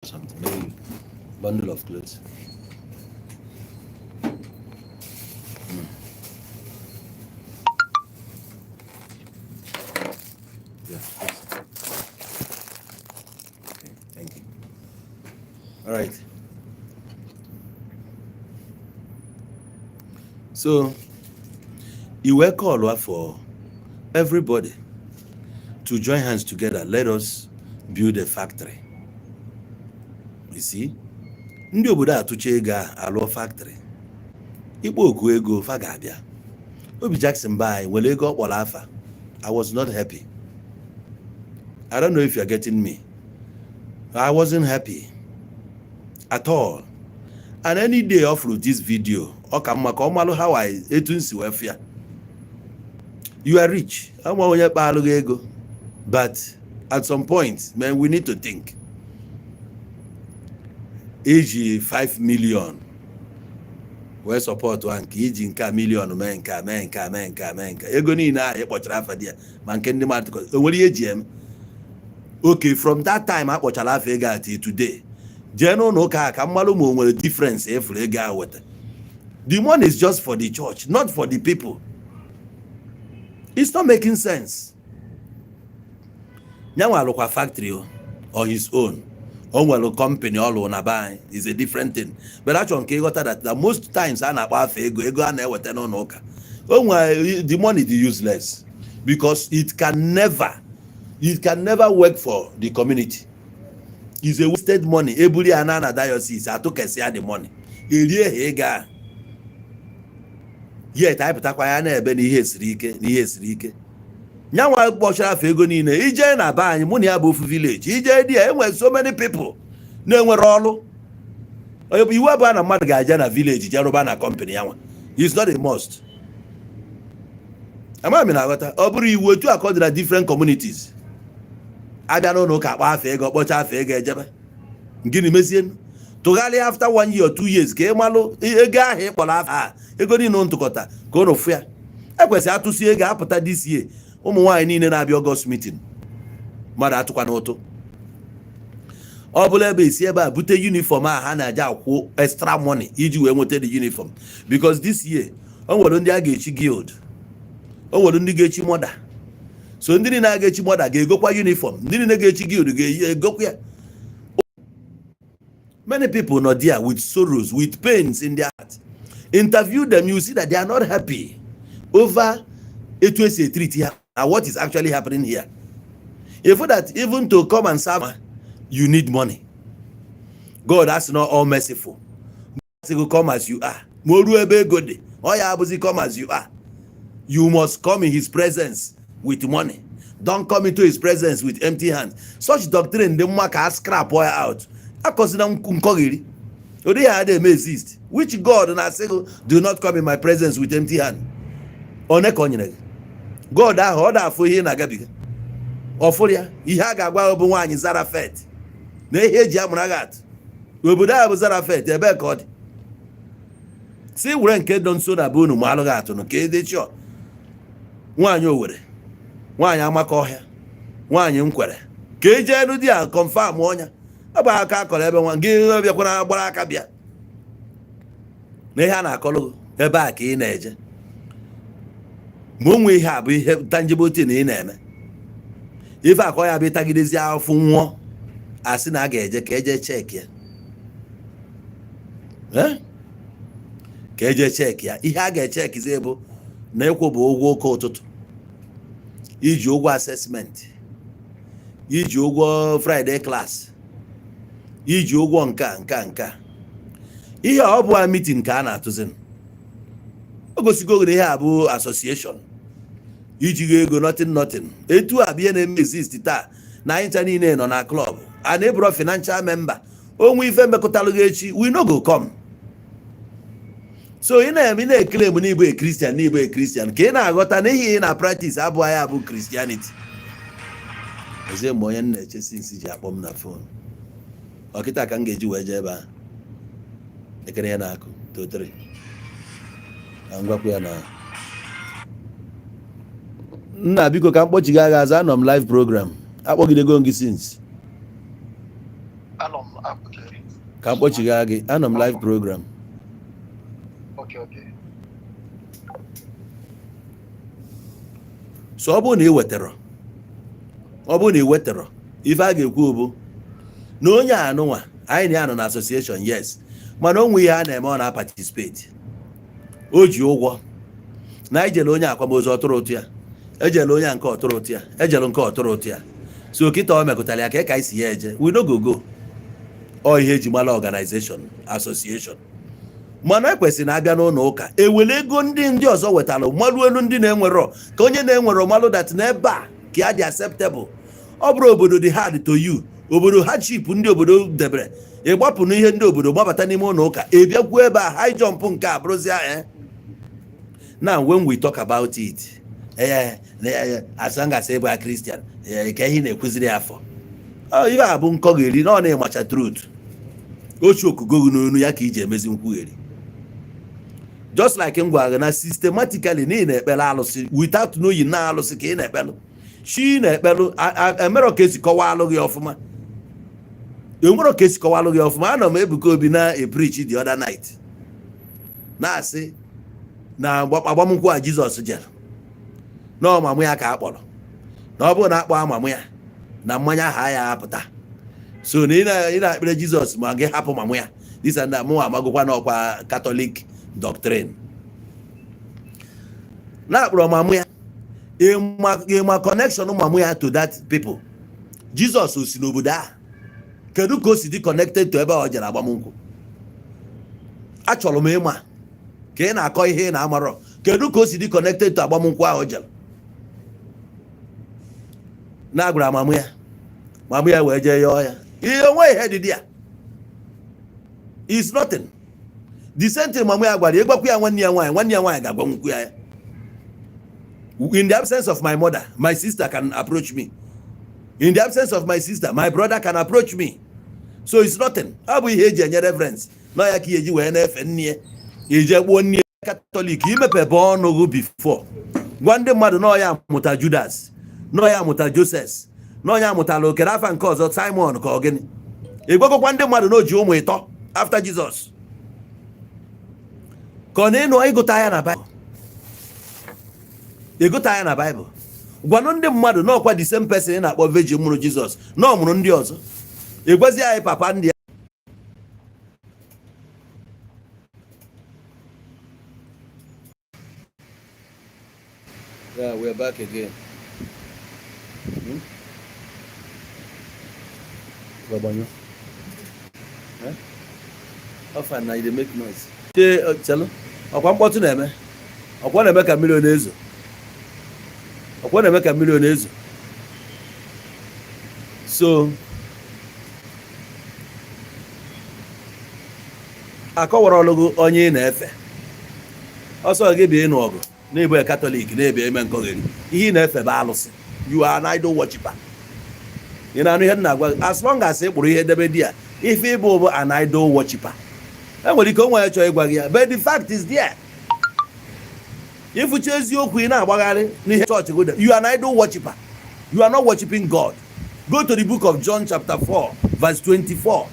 something, maybe bundle of clothes. Yeah. Okay, thank you. All right. So you were called for everybody to join hands together. Let us build a factory. You see, ndị obodo atụcha ego alụọ factory. Ikpo oku ego fa ga-abịa. Obi Jackson by were ego ọkpọrọ afa. I was not happy. I don't know if you're getting me. I wasn't happy at all. And any day off with this video, how I you are rich. But at some point, man, we need to think. Age 5 million. Where support one age in million menka. Egoni na e man can demand okay, from that time I watchala fega till today. Jeno no ka kamalu mo difference every guy with. The one is just for the church, not for the people. It's not making sense. Now look at factory on his own. On a company all on a buy is a different thing. But actually that most times I the money is useless because it can never work for the community. It's a wasted money. Every another diocese I took the money. Yet I put a quiet Benny Nyawa Boshara Fegoni, EJ na Bany, Muniabu village. EJ there were so many people. No one all. You were born a Madgajana village, Jarobana company. It's not a must. Am I Minagata? Obri were to according to different communities. I don't know Kapa Fego, Bocha Fega Jaba. Guinea Messian. Togali after 1 year or 2 years, came malo, a guy here for laugh. A good in on to Kota, go no fear. I was out to see a gap this year. Why need an August meeting? Mother to Quanoto. Obulebe is here by Bute uniform, Hana Jaw, extra money. You wanted the uniform because this year, on the Agechi Guild, on the Gechi mother. So didn't I get you mother, go kwa uniform, didn't I get you guild, go here. Many people not there with sorrows, with pains in their heart. Interview them, you see that they are not happy over a 2 treaty. What is actually happening here? If that even to come and serve, you need money. God has not all merciful. God will come as you are. Come as you are. You must come in his presence with money. Don't come into his presence with empty hands. Such doctrine, the mark has scrap oil out. They may exist. Which God and I say, do not come in my presence with empty hand. God order for him agabiga. Oforia, he haga gwa obu nwanyi Zarafet. Na ihe ji amuragat. Obodo a bụ Zarafet ebe ka ọ dị. Si were nke don so na bụ unu ma alụgat no ka ede chọ. Nwanyi Owere. Nwanyi Amakohia. Nwanyi Nkwere. Ka eje enu di a confirm onya. Aba aka akọrọ ebe nwa gị obiakwana gbara aka bịa. Na ihe a na-akọlụ ebe a ka ị na-eje. Monwe ihe a bụ ihe tangible thing ị na-eme. Ife akọ ya bụ tagidezi afọ nwụọ asị na a ga-eje ka eje check ya. Ka eje check ya. Ihe a ga-echeck zi bụ na ekwo bụ ụgwọ oke ụtụtụ. Iji ụgwọ assessment. Iji ụgwọ Friday class. Iji ụgwọ nka. Ihe ọ bụ a meeting ka a na-atụzi. Ogosigo ihe a bụ association. Iji ego nothing. Etu abịa na-eme exist taa na anyị niile nọ na club. And ebro financial member. Onwe ife mmekọtalụ echi, we no go come. So ị na-eme na-claim na ịbụ a Christian, ka ị na-aghọta na ihe ị na practice abụ ya bụ Christianity. Eze m onye na-eche since ji akpọ m na phone. Ọkịta ka m ga-eji wee jee ebe a. Ekere ya na akụ totere. Ngwakwa na nna biko ka mkpọchi ga aza anọ m live program akpọgidego ngị since anọ m Ka mkpọchiga gị, anọ m live program. So ọ bụrụ na ị wetara ife a ga-ekwu bụ na onye anụnwa anyị na-anọ na association, yes, mana onwe ihe a na-eme, ọ na-participate, o ji ụgwọ na ijele onye akwamozu ọtụrụ ụtụ ya, ejele onye nke ọtụrụ ụtụ ya, ejele nke ọtụrụ ụtụ ya. So kịta o mekọtara ya ka isi ya eje, we no go ọ ihe eji mala organization association. Mana ekwesịrị na-abịa n'ụlọ ụka ewele ego ndị ọzọ wetara mmalụ elu ndị na-enwero, ka onye na-enwero mmalụ dat n'ebe a ka ya dị acceptable. Ọ bụrụ obodo dị hard to you, obodo hardship ndị obodo debere, ịgbapụ n'ihe ndị obodo gbabata n'ime ụlọ ụka, ebiakwu ebe a high jump nke a bụrụzia Now when we talk about it, as long as ebe a Christian, ka ihe na-ekwuziri afọ ihe a bụ nkọgheri na ọ na-emacha truth. Ochu okugogu n'onu ya ka iji emezi nkwugheri. Just like m gwara na systematically na ị na-ekpere alụsị without knowing na alụsị ka ị na-ekpelụ. Shi na-ekpelụ emero ka esi kọwa alụ gị ọfụma. Enwero ka esi kọwa alụ gị ọfụma. Anọ m Ebuka Obi na preach the other night, na-asị na agbamnkwụ a Jizọs jere na ọmamụ ya ka a kpọrọ, na ọ bụrụ na akpọ amamụ ya na mmanya aha ya apụta. So na ị na-ekpere Jizọs ma gị hapụ mamụ ya, disa ndị mụ amagụkwa n'ọkwa Catholic doctrine na-akpọrọ mamụ ya, ịma connection mamụ ya to that people. Jizọs o si n'obodo a, kedu ka o si dị connected to ebe ọ jere agbamnkwụ? Achọrọ m ịma ka ị na-akọ ihe ị na-amarọ, kedu ka o si dị connected to agbamnkwụ ahụ jere? Na-agwara mamụ ya wee jee yọọ ya ihe onwe ihe dị ya, is nothing. The same thing mamụ ya gwara ya, ịgbakwu ya nwanne ya nwaanyị ga-agbanwukwu ya. In the absence of my mother, my sister can approach me. In the absence of my sister, my brother can approach me. So it's nothing. Ọ bụ ihe eji enye reference na ya ka eji wee na-efe nne ije gbuo nne Catholic imepepe ọnụ gị before gwa ndị mmadụ na ya mụta Judas, na ya mụta Joseph, na ya mụtala okere afa nke ọzọ Simon ka ọ gịnị. Ịgwakọkwa ndị mmadụ na o ji ụmụ ịtọ after Jesus. Ka ọ na-ịnụ ịgụta ya na Bible, ịgụta ya na Bible. Gwanụ ndị mmadụ na ọkwa the same person ị na-akpọ virgin mụrụ Jizọs na ọ mụrụ ndị ọzọ. Ịgwazi anyị papa ndị ya. Yeah, we're back again. How far now they make noise? Chelo. Ọkwa mkpọtụ na-eme. Ọkwa na-eme ka mmiri na-ezo. Ọkwa na-eme ka mmiri na-ezo. So akọwara ọlụgụ onye na-efe. Ọsọ gị bịa ịnụ ọgụ na-ebe Catholic na-ebe eme nkọgheri. Ihe na-efe bụ alụsị. You are an idol worshiper. You know ihe na-agwa, as long as ị kpụrụ ihe debe di ya, if ị bụ an idol worshiper, enwere ike onwe ya chọọ ịgwa gị ya, but the fact is there. Ifuche eziokwu ị na-agbagharị n'ihe chọọchị gị, you are an idol worshiper. You are not worshiping God. Go to the book of John chapter 4 verse 24.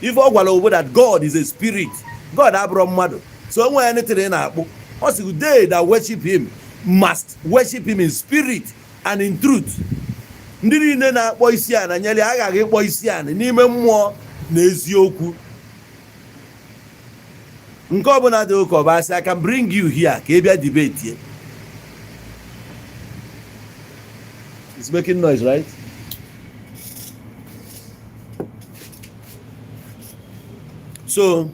If ọ gwara obodo that God is a spirit, God abụrụ mmadụ, so onwe ya netịrị na-akpụ, ọ sị they that worship him must worship him in spirit and in truth. Ndị niile na-akpọ isi ala nyere aghaghị ịkpọ isi ala n'ime mmụọ na eziokwu. Nke ọbụla dị ụka ọba asị, I can bring you here ka ị bịa debate here. It's making noise, right? So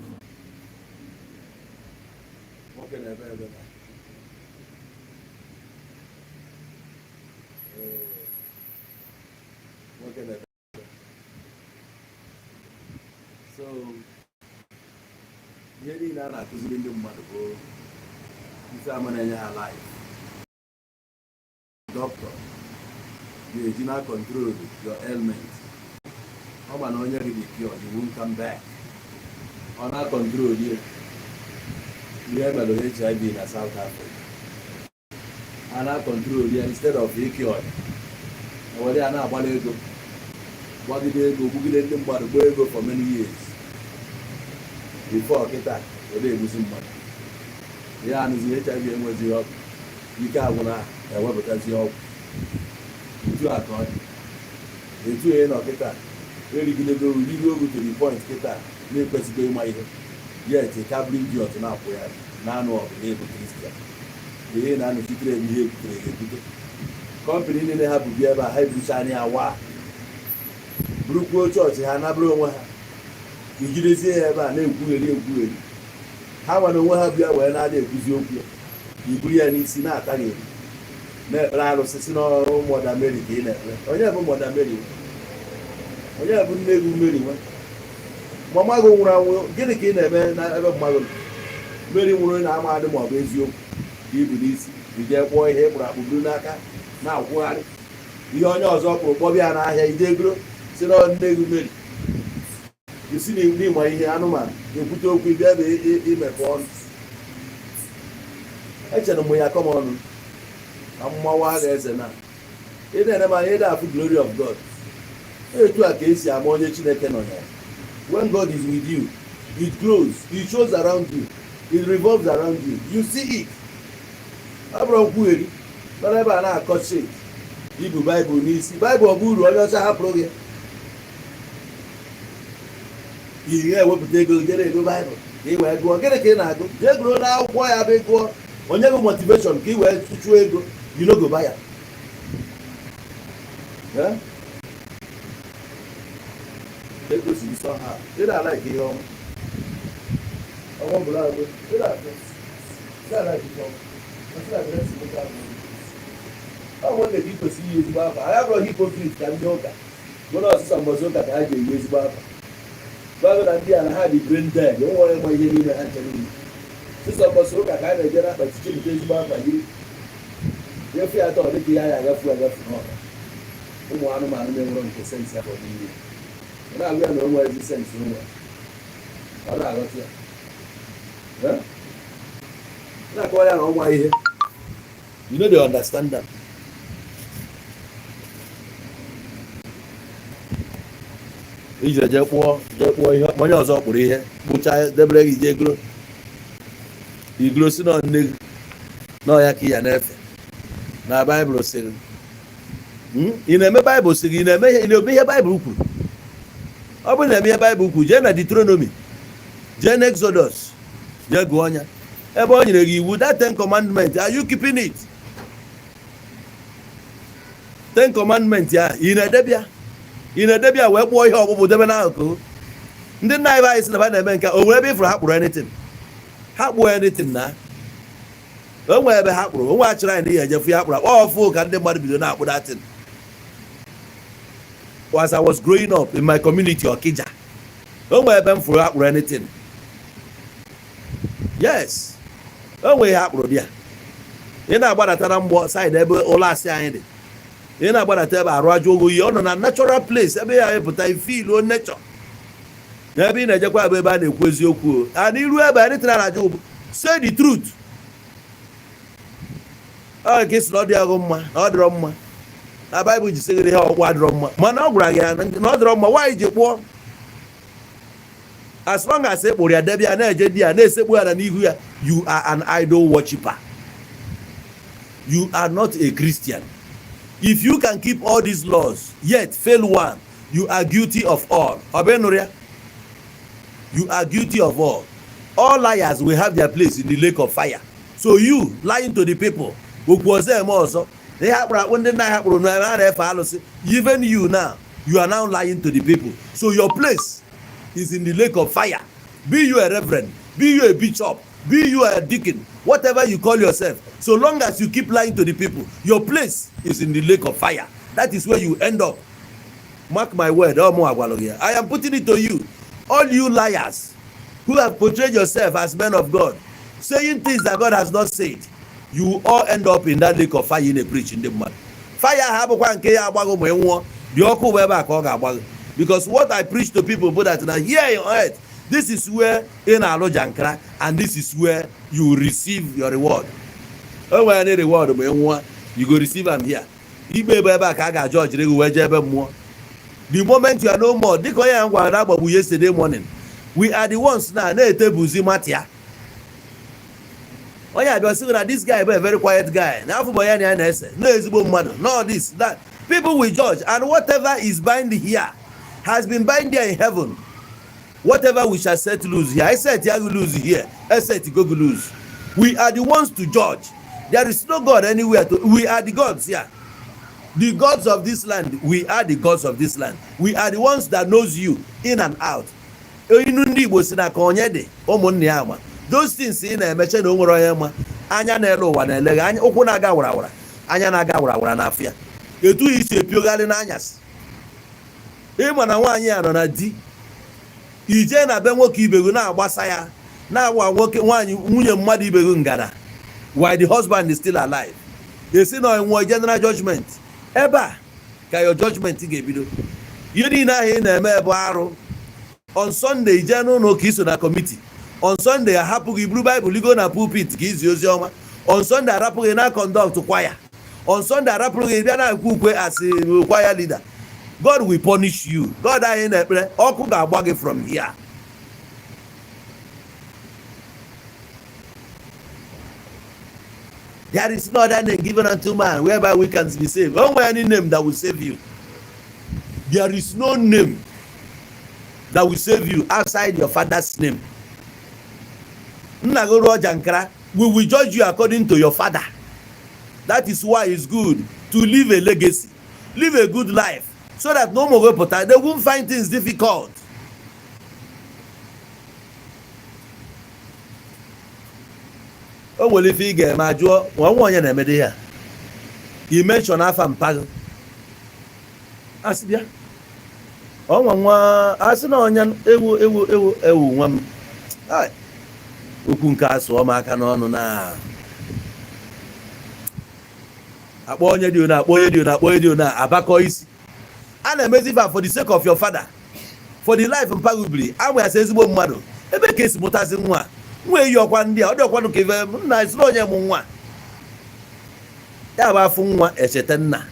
ihe niile a na-akụziri ndị mmadụ bụ isi ama na-enye ha life. Doctor ga-eji na control your ailment. Ọ ma na onye gị dị cure, you won't come back. Ọ na-control ihe mere HIV na South Africa. A na-control ya instead of cure. Ewere ya na-agbala ego gbagide ego gbugide ndị mmadụ gbaa ego for many years before kịta were egbusi mmadụ ihe anụzi HIV enwezighị ọgwụ ike agwụna ewepụtazi ọgwụ etu a ka ọ dị etu onye nọ kịta erigidego rigo ogu to the point kịta na-ekwesịghị ịma ihe yet ka bụrụ idiot na-akwụ ya na-anụ ọgụ na-ebu kristian ihe na-anọchitere ebe ihe ebutere ga-ebute kọmpanị niile ha bubi ebe a ha ebucha anya awa burukwuo chọọchị ha nabụrụ onwe ha ijidezie ya ebe a na-ekwugheri ha nwere onwe ha bịa wee na-adị ekwuzi okwu iburu ya n'isi na-ata gị na-ekpere arụsị si n'ọrụ Mọda Mary ka ị na-ekpe onye bụ Mọda Mary onye bụ nne gị Mary nwe mama gị nwụrụ anwụ gịnị ka ị na-eme n'ebe mmadụ Mary nwụrụ na-ama adị ma ọ bụ eziokwu ka ibu n'isi ije kpọọ ihe kpụrụ akpụ buru n'aka na-akwụgharị ihe onye ọzọ kpụrụ kpọbịa n'ahịa ije egoro si na nne gị Mary isi n'ịma ihe anụmanụ ekwute okwu bịa bụ imepe ọnụ echere m ya kọm ọnụ na mmanwa agha eze na ị na-ere m anya ịda afụ glory of God etu a ka esi ama onye Chineke nọ ya. When God is with you, it grows, it shows around you, it revolves around you, you see it. Abụrụ nkwugheri nọrọ ebe a na-akọ shit ibu Baịbụl n'isi Baịbụl ọ bụ uru onye ọcha hapụrụ gị ihe ewepụta ego jere ego Baịbụl ka ị wee gụọ gịnị ka ị na-agụ jee gụrụ n'akwụkwọ ya bụ gụọ onye gụ motivation ka ị wee tụchuo ego you no go buy ya ego si nsọ ha ị na-ala ike ihe ọma ọnwa bụla agụ ị na-ala ike ihe ọma ọ nwere ka ikwesịrị iyi ezigbo afa anyị abụrụ hipokrit ka ndị ụka bụrụ ọsụsọ mbọzi ụka ka ha ga-eyi ezigbo afa gbago na ndị a na ha dị brain dead nwere ịgba ihe niile ha chere iyi sụsọ mbọzi ụka ka a na-eje na akpati chepụta ezigbo afa yiri nyefe ya atọ dịka ihe anyị agafu n'ọka ụmụ anụmanụ na-enwere nke sensị afọ niile na-agụ ya na o nwere ezi sensị onwe ọ na-aghọta ya na-akọwa ya na ọnwa ihe you know they understand that. Ije je kpụọ ihe onye ọzọ kpụrụ ihe kpụcha debere gị je igro si na nne gị n'ọya ka ya na-efe na Baịbụl sịrị ị na-eme Baịbụl sịrị ị na-eme ihe Baịbụl kwuru ọ bụrụ na-eme ihe Baịbụl kwuru jee na Deuteronomy jee na Exodus jee gụọ ọnya ebe o nyere gị iwu that 10 commandments are you keeping it? 10 commandments ya ị na-edebịa wee kpụọ ihe ọkpụkpụ debe n'akụkụ ndị nna anyị sị na ba na-eme nke o nwere ebe ifuru ha kpụrụ anything ha kpụọ anything na o nwere ebe ha kpụrụ onwe achịrị anyị na ihe ejefu ya kpụrụ ọfụ ka ndị mmadụ bido na-akpụ datin. As I was growing up in my community Okija o nwere ebe m furu ha kpụrụ anything. Yes o nwere ha kpụrụ bịa ị na-agbadatara mgbọ side ebe ụlọ asị anyị dị ị na-agbadata ebe arụ ajọ ogo ihe ọ nọ na natural place ebe ya epụta ifilu nature n'ebe ị na-ejekwa ebe a na-ekwu eziokwu a n'iru ebe anyị tara ajọ ụbụ say the truth ọ ka isi na ọ dị agụ mma na ọ dịrọ mma na Baịbụl ji seghere ihe ọkpụ adịrọ mma mana ọ gwara gị na ọ dịrọ mma nwaanyị ji kpụọ as long as e kpụrụ ya debe ya na-eje di ya na-esekpu ya na n'ihu ya you are an idol worshiper. You are not a Christian. If you can keep all these laws yet fail one, you are guilty of all. Obenuria, you are guilty of all. All liars will have their place in the lake of fire. So you lying to the people, even you now, you are now lying to the people. So your place is in the lake of fire. Be you a reverend, be you a bishop, be you a deacon, whatever you call yourself, so long as you keep lying to the people, your place is in the lake of fire. That is where you end up. Mark my word. I am putting it to you, all you liars who have portrayed yourself as men of God, saying things that God has not said, you all end up in that lake of fire in a preach in the mud. Fire because what I preach to people, but that now here on earth, this is where in our Jankra, and this is where you receive your reward. Oh, when any reward you go receive them here. You may be back, I got George, more. The moment you are no more, yesterday morning, we are the ones now. Oh yeah, because this guy is a very quiet guy. Now no this, that. People will judge, and whatever is bind here has been bind there in heaven. Whatever we shall set loose here, I said you lose here. I said you go lose. We are the ones to judge. There is no God anywhere. We are the gods here. The gods of this land. We are the gods of this land. We are the ones that knows you in and out. Those things in a mention over anya na elo wa na elega anya okwu na aga wara anya na aga wara na afia etu isi epiogali na anyas ịma na nwaanyị a nọ na di ije na be nwoke ibego na agbasa ya na awa nwoke nwaanyị nwunye mmadụ ibego ngara while the husband is still alive. Esi na enwe general judgment ebe a ka your judgment ga-ebido. Ihe niile ahụ ị na-eme ebe arụ. On Sunday ije n'ụlọ ka iso na committee. On Sunday ahapụghị buru Bible go na pulpit ka izi ozi ọma. On Sunday arapụghị na conduct choir. On Sunday arapụghị bịa na ekwu ukwe as a choir leader. God will punish you. God anyị na-ekpere ọkụ ga-agba gị from here. There is no other name given unto man whereby we can be saved. Only any name that will save you. There is no name that will save you outside your father's name. We will judge you according to your father. That is why it's good to live a legacy, live a good life, so that no more they won't find things difficult. Oh well, if you get my job, one year na you mention half and pago. Asibia. Oh one asina onyan ewu one. Ai. Ukunka so maka no no na. Akpo onye di na abako isi. Ana emezi for the sake of your father. For the life impagubly. Awe ase ezigbo mmadu. Ebe ka esi mutazi nwa. Nwe yi okwa ndị a, ọ dị okwa nke nna isi onye mụ nwa. Ya bụ afụ nwa echete nna.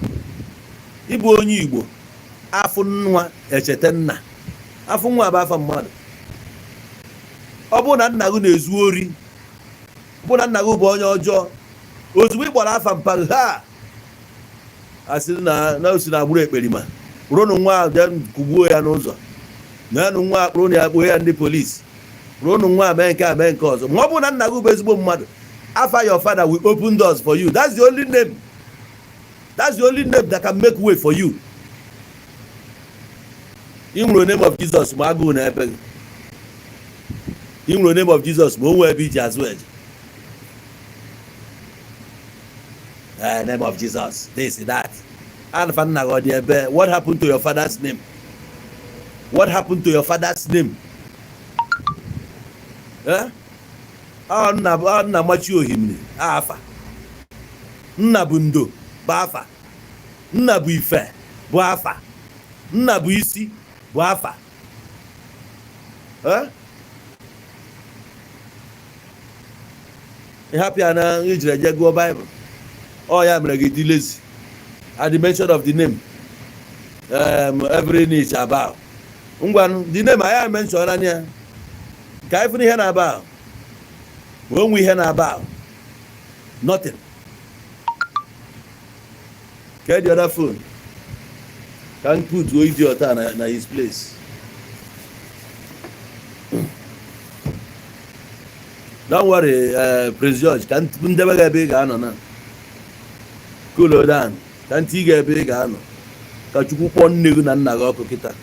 Ịbụ onye Igbo, afụ nwa echete nna. Afụ nwa bụ afọ mmadụ. Ọ bụ na nna gị na-ezu ori. Ọ bụ na nna gị bụ onye ọjọọ. Ozugbo ị gbara afa mpaghara ha. Asị na osi na agbụrụ ekperima. Rụnụ nwa kugbuo ya n'ụzọ. Na nwa akpụrụ na ya kpụọ ya ndị polisi. After your father will open doors for you. That's the only name. That's the only name that can make way for you. In the name of Jesus, in the name of Jesus, as well. Name of Jesus, this and that. What happened to your father's name? What happened to your father's name? Nna machi ohimni afa nna bụ ndo bụ afa nna bụ ife bụ afa nna bụ isi bụ afa ịhapịa na ijire je gụọ Bible ọ ya mere gị dị lazy at the mention of the name every knee shall bow. Ngwa the name I mention anya ka even here na about when we hear about nothing. Get the other phone. Can't put go idiot na his place. Don't worry, Prince George. Can't never get big na. Cool down. Can't he get big ano? Ka chukwu pon negu na nna ga okokita.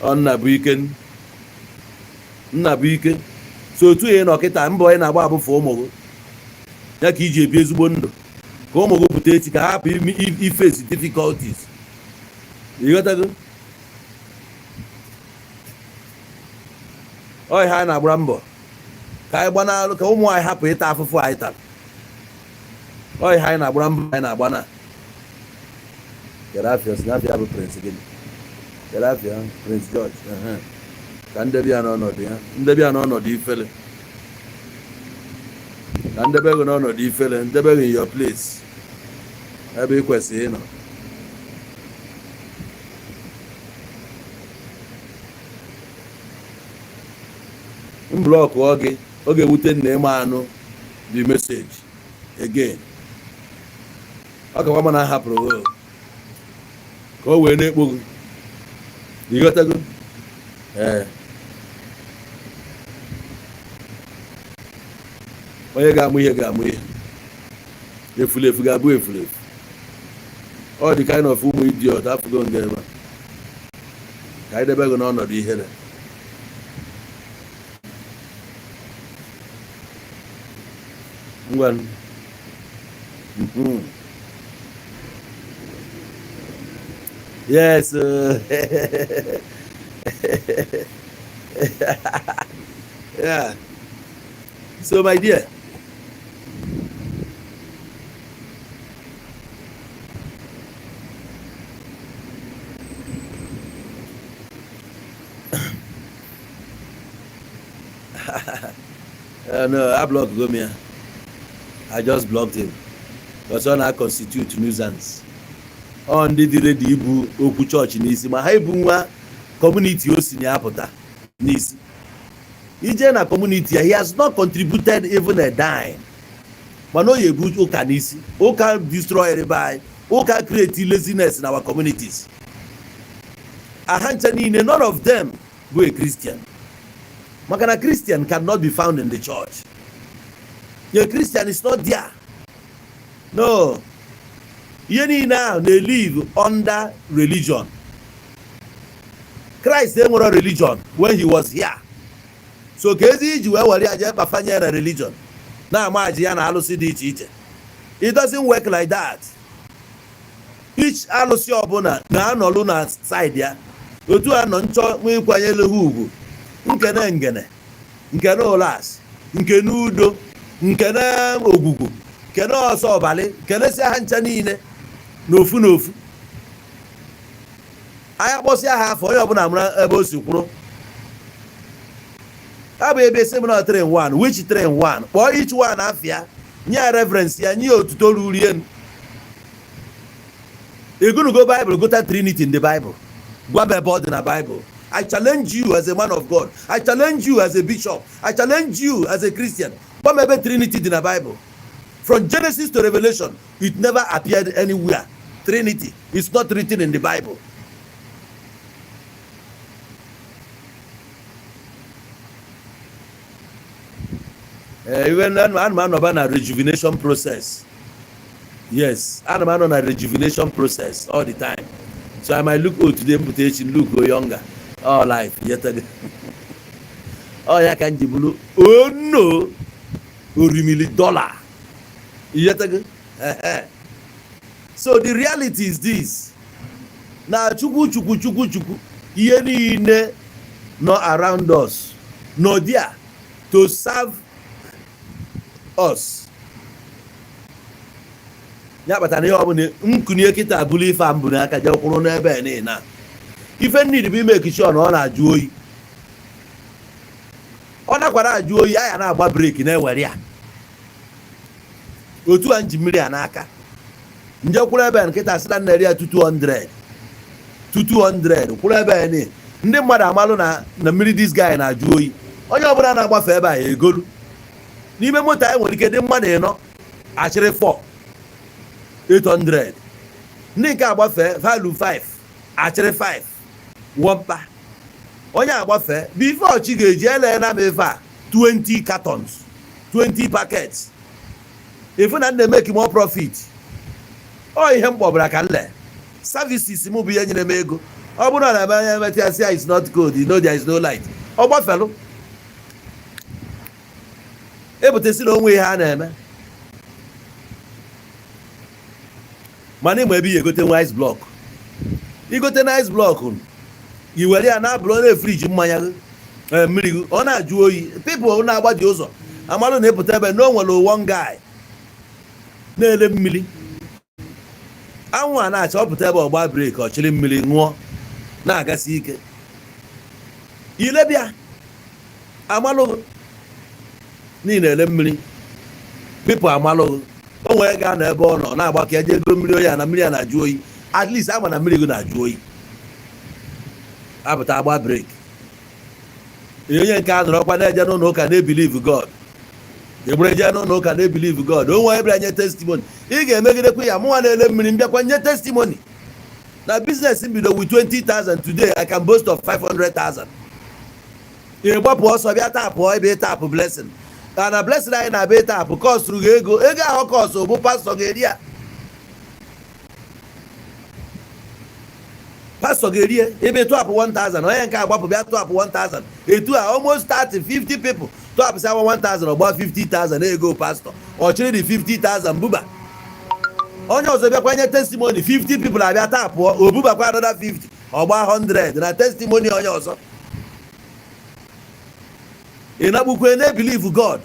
Nna bụ ike so otu ihe na ọkịta mbọ onye na-agba abụfụ ụmụ ya ka iji ebi ezigbo ndụ ka ụmụ gị pụta echi ka ha hapụ ifesi difficulties. ịghọtago ọyị ha na-agbara mbọ ka anyị gbanalụ ka ụmụ anyị hapụ ịta afụfụ anyị tara. ọyị ha anyị na-agbara mbọ anyị na-agba na Afia bụ Prince gịnị Afia Prince George ka ndị bịa n'ọnọdụ ya ndị bịa n'ọnọdụ ifele And the beg no different, the beg in your place. I be question. Block okay within the man the message again. Okay, what man happen? Go away, neighbor. You got to go. Onye ga-amụ ihe ga-amụ ihe. Efulefu ga-abụ efulefu. All the kind of ụmụ idiot afụgo nga ebe a. Ka anyị debe gị n'ọnọdụ ihere. Ngwanụ. Yes. Yeah. So my dear, no, I blocked Gomia. I just blocked him. Because when I constitute nuisance. On the Ibu Oku Church in Isi, my Haibunwa community Osini Apota Nisi. In a community, he has not contributed even a dime. But no, you can Isi. Who can destroy everybody? Who can create laziness in our communities? None of them go a Christian. Makana Christian cannot be found in the church. Your Christian is not there. No. Yeni now they live under religion. Christ they were a religion when he was here. So kezi ji were aje bafanya na religion. Na amaji ya na alusi di iche. It doesn't work like that. Each alusi obuna na anolu na side ya. Otu anọ ncho nwe kwanyele ugwu. Nke na ngene. Nke na olas. Nke na udo. Nke na ogugu. Nke na ọsọ ọbali. Nke na si ha ncha niile. N'ofu anya kpọsị aha afọ onye ọbụla mara ebe o si kwuru abụ ebe seminar 3 in 1 which 3 in 1 kpọọ each one afịa nye reverence ya nye otuto ruru ihe go Bible go Trinity in the Bible gwa ebe ọ dị na Bible. I challenge you as a man of God. I challenge you as a bishop. I challenge you as a Christian. Gwa ebe Trinity dị na Bible. From Genesis to Revelation, it never appeared anywhere. Trinity is not written in the Bible. Even man on a rejuvenation process. Yes, I'm on a rejuvenation process all the time. So I might look old today, look go younger. All life, yet again. Oh, yeah, can you oh no, $1 yet again. So the reality is this. Now, chuku, yeni not around us, no there to serve us. Ya but I know mkunye kita abuli fambu na aka je kwuru na ebe ni na. Ife need be make sure na ọ na-ajụ oyi. Ọ nakwara ajụ oyi aya na agba break na ewere ya. Otu anji mmiri a n'aka. Nje kwuru ebe nkịta sita na eri 200 kwuru ebe ni ndị mmadụ amalụ na mmiri this guy na-ajụ oyi. Onye ọbụla na-agbafe ebe a egolu. N'ime moto anyị nwere ike dị mmadụ ịnọ achịrị 800. Ndị nke agbafe value 5 achịrị 5 wọmpa. Onye agbafe before chi ga-eji ele na mefa 20 cartons 20 packets. If na make more profit. Oh, ihe mkpọbara ka nle. Services mu bụ ihe nyere m ego. Ọ bụrụ na ebe anya metịasịa is not good, you know there is no light. Ọ gbafelu. Ebutesila onwe ihe a na-eme. Mana ịma ebe egote ice block. Igote ice block i were ya na abụrụ na fridge mmanya mmiri ọ na-ajụ oyi. People na-agbaji ụzọ amalụ na-epụta ebe no nwere one guy na-ele mmiri. Anwụ a na-acha ọpụta ebe ọgba break ọchịrị mmiri ṅụọ na-agasi ike. Ilebịa amalụ niile ele mmiri people amalo onwe ga na ebe ono na agba ka eje go mmiri ya na mmiri na aju oyi at least agba na mmiri go na aju oyi abata agba break onye nke anọrọ kwa na eje no ka na believe God egbere je no ka na believe God onwe ebere nye testimony ị ga-emegidekwa ya mụnwa na-ele mmiri mbịakwa nye testimony na business bido with 20,000 today I can boast of 500,000 ị gbapụ ọsọ bịa tapụ ebe tapụ blessing na blessing anyị na-abịa tapụ cost ru ego ahụ cost bụ pastor ga-eri ya pastor ga-eri ebe tapụ 1,000 onye nke agbapụ bịa tapụ 1,000 etu a almost 50 people tapụ sa 1,000 ọgba 50,000 ego pastor ọ chịrị dị 50,000 buba onye ọzọ bịakwa nye testimony 50 people abịa tapụ obubakwa another 50 ọgba 100 na testimony onye ọzọ ị na-agbukwe na-ebelieve God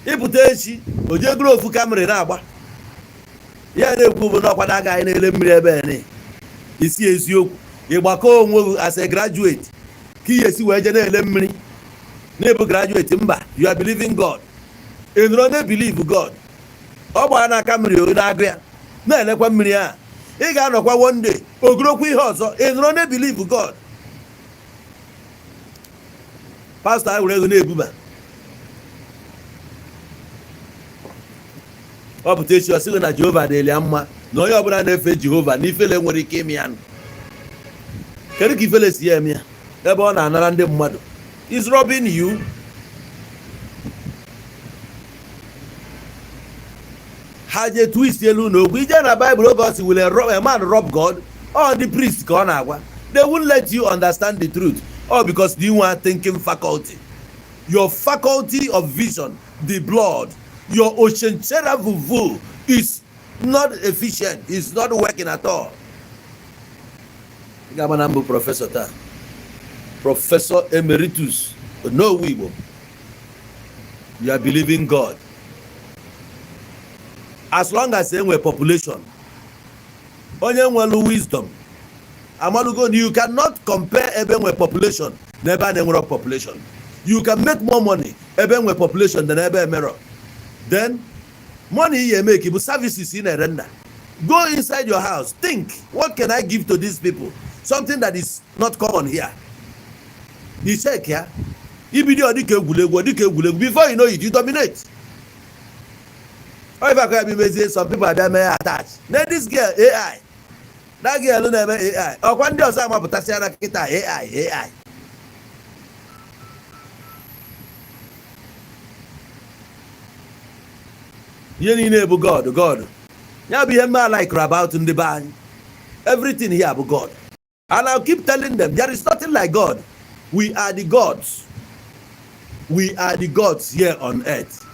ịpụta echi o jee goro ofu kamịrị na-agba ya na-ekwu bụ n'ọkwa na agaghị na-ele mmiri ebe ni isi eziokwu ịgbakọ onwe as a graduate ka ihe esi wee je na-ele mmiri na-ebu graduate mba you are believing God ị nọrọ na-ebelieve God ọ gbara n'aka mmiri na-agụ ya na-elekwa mmiri a ị ga-anọkwa one day ogorokwa ihe ọzọ ị nọrọ na-ebelieve God pastor anyị were ego na-ebuba ọ pụta echi ọ sịgo na Jehova dịrị ya mma na onye ọbụla na-efe Jehova na ifele nwere ike ime ya kedu ka ifele si ya eme ya ebe ọ na-anara ndị mmadụ is robbing you ha je twist elu n'okwu ije na Bible oge ọ si will a man rob God or the priest ka ọ na-agwa they won't let you understand the truth all because you want thinking faculty your faculty of vision the blood your oceanchera vuvu is not efficient it's not working at all Gabanambu professor ta Professor Emeritus ONOWU IGBO you are believing God as long as enwe population onye nwelu wisdom amalugo you cannot compare ebe enwe population na ebe na-enwere population you can make more money ebe enwe population than ebe emero then money you make ibu services in a render go inside your house think what can I give to these people something that is not common here you check here ibido dike egwuregwu before you know it you dominate. Or if I can be some people are may attach. Then this girl AI. That girl never AI. Or one day I'm about to say AI. You need to God. You be a man like about in the band. Everything here about God. And I'll keep telling them there is nothing like God. We are the gods. We are the gods here on earth.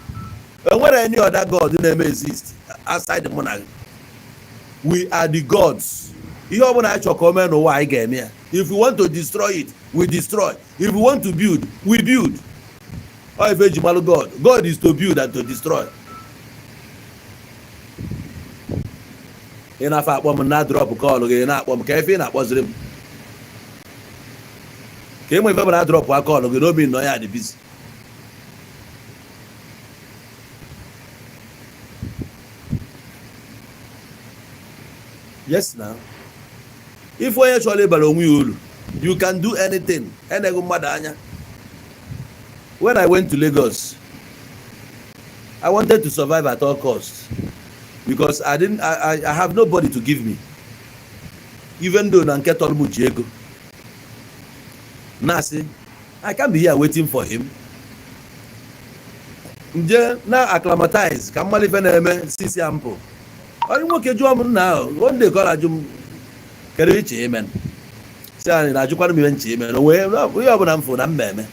And whether any other God never exist outside the monarchy, we are the gods. If we want to destroy it, we destroy. If we want to build, we build. Or if God is to build and to destroy. Enough na drop call again. Came with a drop a call again. Don't be no ya the busy. Yes, now. If we actually balong you can do anything. When I went to Lagos, I wanted to survive at all costs because I have nobody to give me. Even though Nanketor Mujiego. Nasi, I can't be here waiting for him. Now acclimatize. Come on, even Sisi Ampo. I don't want to do now. One day, God, I do. Can you reach amen? Say, I just want to be in amen. We have an phone. I'm baby.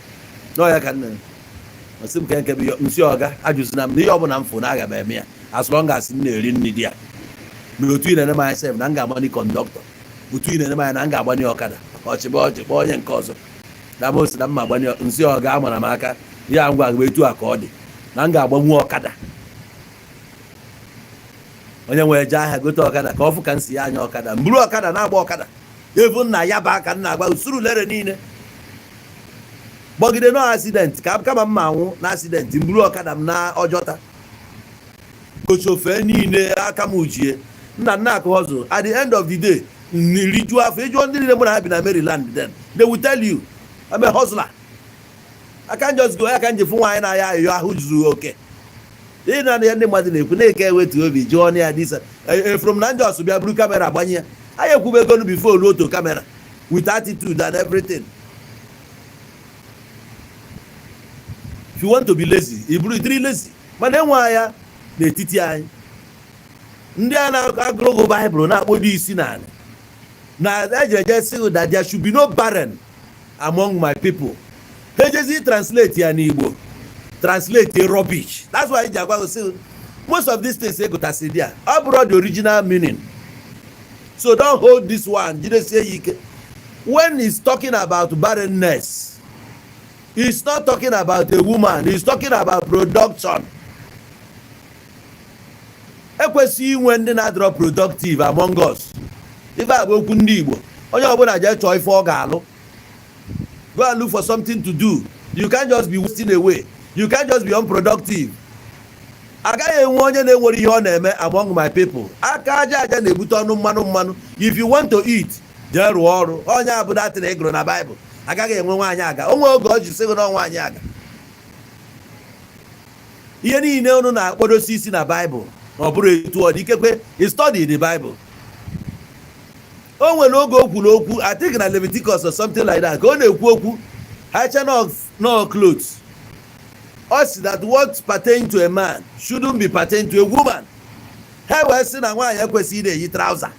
No, I can't. I still can't be Monsieur Oga. I just am the open phone. I got me as long as in the media. Between and myself, Nanga money conductor. Between and my Nanga money Okada. Or Chiboji, boy, and cousin. That most of them are when you're Monsieur Oga, Manamaka. Yeah, I'm going to accord. Nanga one more Okada. Onye nwe ja go to Okada ka ofu kan si anya Okada mburu Okada na agba Okada even na ya ba aka na agba usuru lere niile Bogide no accident. Kama mmanwụ na accident. Mburu ọkada m na Ọjọta. Kochofe niile aka m ujie. Nna akụ hustle. At the end of the day, niriju afọ eju ndị niile mụ na ha bi na Maryland then. They will tell you, I'm a hustler. I can't just go. I can't just find one eye. You are who's okay. You know the mmadụ na-ekwu na-eke ewetu obi jụọ ọnụ ya disa from Nanjos bịa buru kamera gbanye anyị ekwube ego before loto camera with attitude and everything. If you want to be lazy, you be lazy. Mana enwe ya n'etiti anyị ndị a na-agụrụ Bible na-akpọdo isi n'ala na ejeje say that there should be no barren among my people. Ejezi translate ya n'Igbo, translate a rubbish. That's why Jagwa say most of these things go to there abroad the original meaning. So don't hold this one. When he's talking about barrenness, he's not talking about a woman, he's talking about production. Ekwesị inwe ndị na-adọrọ productive among us. Ife a bụ okwu ndị Igbo. Onye ọbụla je chọọ ife ọ ga-alụ. Go and look for something to do. You can't just be wasting away. You can't just be unproductive. Agaghị enwe onye na-enwere ihe ọ na-eme among my people. Aka aja na-ebute ọnụ mmanụ. If you want to eat, jee rụọ ọrụ. Onye abụ datin egoro na Bible. Agaghị enwe nwaanyị aga. Onwe oge ọ ji sịgo na nwaanyị aga. Ihe niile unu na-akpọdosi isi na Bible. Ọ bụrụ etu ọ dị ikekwe study the Bible. O nwere oge o kwuru okwu, I think na Leviticus or something like that. Ka ọ na-ekwu okwu, hacha no clothes. Us that what pertain to a man shouldn't be pertain to a woman. Ha wee sị na nwaanyị ekwesịghị na-eyi trouser.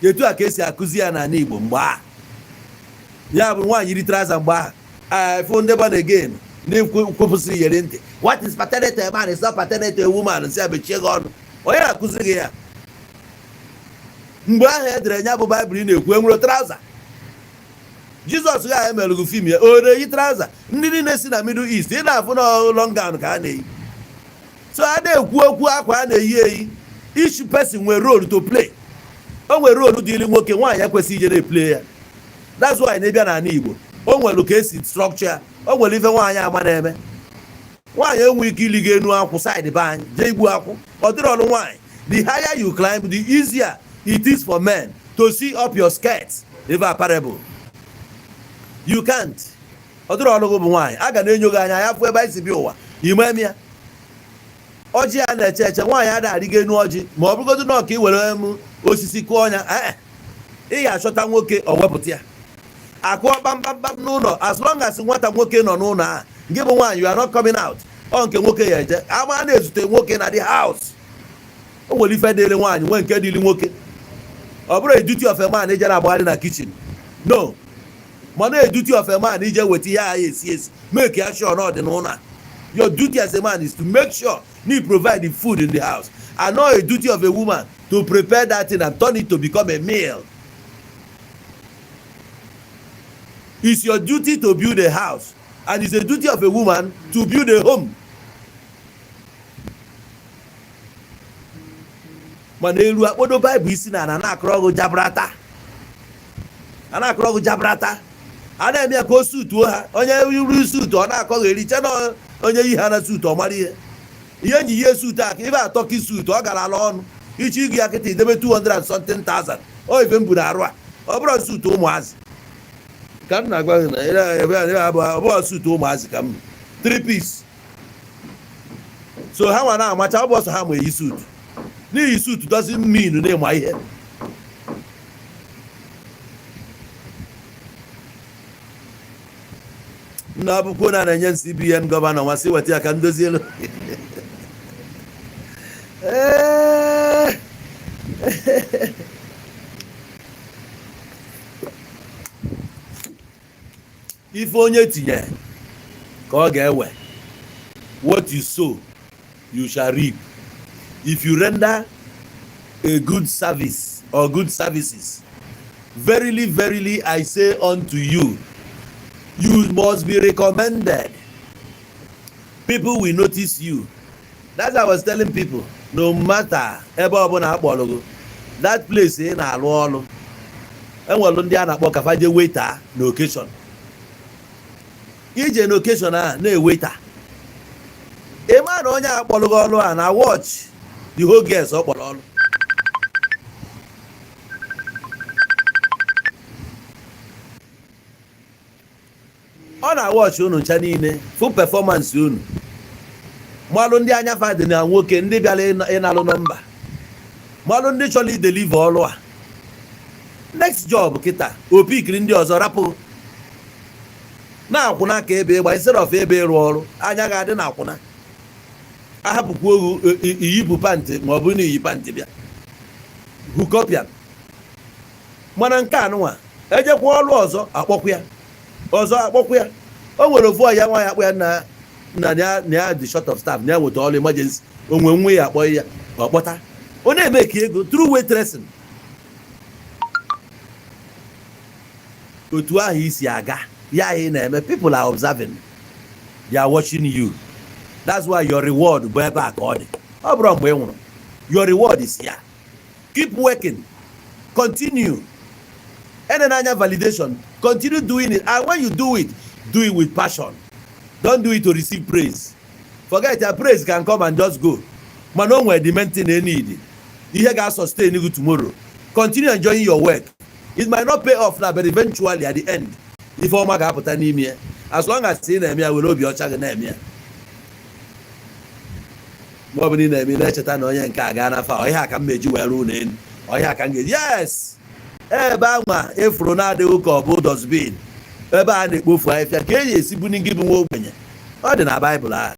Etu a ka esi akụzi ya n'ala Igbo mgbe a. Ya bụ nwaanyị yiri trouser mgbe a. For ndị born again, ndị kwupụsịrị yere ntị. What is pertaining to a man is not pertaining to a woman. Nsị abechie gị ọnụ. Onye na-akụziri gị ya. Mgbe ahụ edere nya bụ Baịbụl ị na-ekwu enwere trouser. Jizọs ga emelụgụ fim ya o na-eyi trouser. Ndị niile si na Middle East ị na-afụ na long gown ka a na-eyi. So a na-ekwu okwu akwa a na-eyi eyi. Each person nwere role to play. O nwere role dịrị nwoke, nwaanyị ekwesịghị ije na-eplay ya. That's why na-ebịa n'ala Igbo o nwere ka esi structure. O nwere ife nwaanyị ama na-eme. Nwaanyị enwe ike iliga enu akwụ side be anyị jee igbu akwụ. Ọ dịrị ọlụ nwaanyị. The higher you climb, the easier it is for men to see up your skirts if apparable. You can't. Ọ dịrị ọlụ bụ nwaanyị a ga na-enyo gị anya ya fụ ebe anyị si bi ụwa ime ya. Ọjị ya na-eche eche nwaanyị adịghị enu ọjị ma ọ bụrụgodị na ọka iwere osisi kụọ ọnya ị ga-achọta nwoke ọ wepụta ya akụọ kpamkpamkpam n'ụlọ. As long as nwata nwoke nọ n'ụlọ a nke bụ nwaanyị you are not coming out. Ọ nke nwoke ya eje ama na-ezute nwoke na the house. O nwere ife dịrị nwaanyị nwee nke dịrị nwoke. Ọ bụrụ a duty of a man ije na-agbagharị na kitchen. No. Mana a duty of a man ije weta ihe agha esi make ya sure na ọ dị n'ụlọ. Your duty as a man is to make sure you provide the food in the house. And not a duty of a woman to prepare that thing and turn it to become a meal. It's your duty to build a house. And it's a duty of a woman to build a home. Mana elu akpodo Bible isi na na-akọrọ ọgụ jabrata. A na-akọrọ ọgụ jabrata. A na-eme ya ka o sutuo ha. Onye yiri suit ọ na-akọghị ericha na onye yi ha na suit ọ mara ihe. Ihe nyi ihe suit a ka ibe atọki suit ọ gara ala ọnụ. Ichi igi ya kịta idebe 200 and something thousand. O ife m buru arụ a. Ọ bụrụ suit ụmụazị. Ka m na-agwa gị na ọ bụ suit ụmụazị ka m 3 piece. So ha nwa na-amacha ọ bụ ọsọ ha ma eyi suit. N'ihi suit doesn't mean na ịma ihe. Na akwụkwọ na-enye CBN gọvanọ masị weta ya ka ndozi elu. Ife onye tinye ka ọ ga-ewe. What you sow, you shall reap. If you render a good service or good services, verily, verily, I say unto you, you must be recommended. People will notice you. That's what I was telling people. No matter ebe ọbụla akpọrọ that place na-alụ ọrụ. Enwere ndị a na-akpọ kafa je waiter na occasion. ije na occasion na-eweta ịma na onye akpọlụgo ọlụ a na watch the whole girls ọ kpọrọ ọlụ. Ọ na watch unu ncha niile full performance unu malụ ndị anya fadị na nwoke ndị bịara ịnalụ nọmba malụ ndị chọrọ idelive ọlụ a next job kịta opikiri ndị ọzọ rapụ na-akwụna ka ebe ịgba instead of ebe ịrụ ọrụ anya ga-adị na akwụna ahapụkwa ohu iyipụ pantị ma ọ bụrụ na iyi pantị bịa hukọpịa mana nke anụnwa ejekwa ọrụ ọzọ akpọkwa ya o nwere ofu ọya nwa ya akpọ ya na ya dị short of staff na ya nweta ọrụ emergency onwe nwe ya akpọ ya ọkpọta ọ na-eme ka ego through waitressing. Otu ahụ isi aga ya ị na-eme people are observing, they are watching you. That's why your reward bụ ebe a ka ọ dị. Ọ bụrụ mgbe ị nwụrụ, your reward is here. Keep working, continue. Enenanya validation, continue doing it, and when you do it with passion. Don't do it to receive praise. Forget that praise can come and just go. Man, no nwere the main thing they need. Ihe ga sustain you tomorrow. Continue enjoying your work. It might not pay off now, but eventually at the end, if all my ga-apụta n'ime, as long as ị na-eme ya were obi ọcha gị na-eme ya. Ma ọ bụ na-eme na-echeta na onye nke a gaa n'afọ ọhịa aka m meji were ruo n'elu ọhịa aka m ga-eji yes ebe anwa efuru na-adịghị ka ọ bụ dustbin ebe a na-ekpofu ahịfịa ka eji esi buni gị bụ nwa ogbenye ọ dị na Baịbụl ahụ.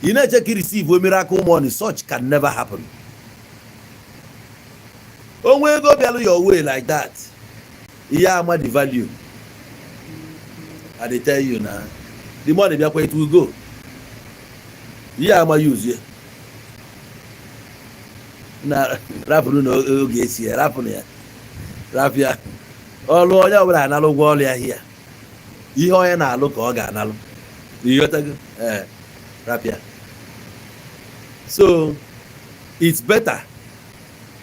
Ị na-eche ka receive a miracle money, such can never happen. Onwe ego bịalụ your way like that, ihe ama the value. I dey tell you na the money bịakwa it will go. Ihe ama use ya na rapụrụ na oge esi ya rapụrụ ya rapịa ọlụ onye ọbụla analụ ụgwọ ọlụ ya hịa ihe onye na-alụ ka ọ ga-analụ ịghọtago rapịa. So it's better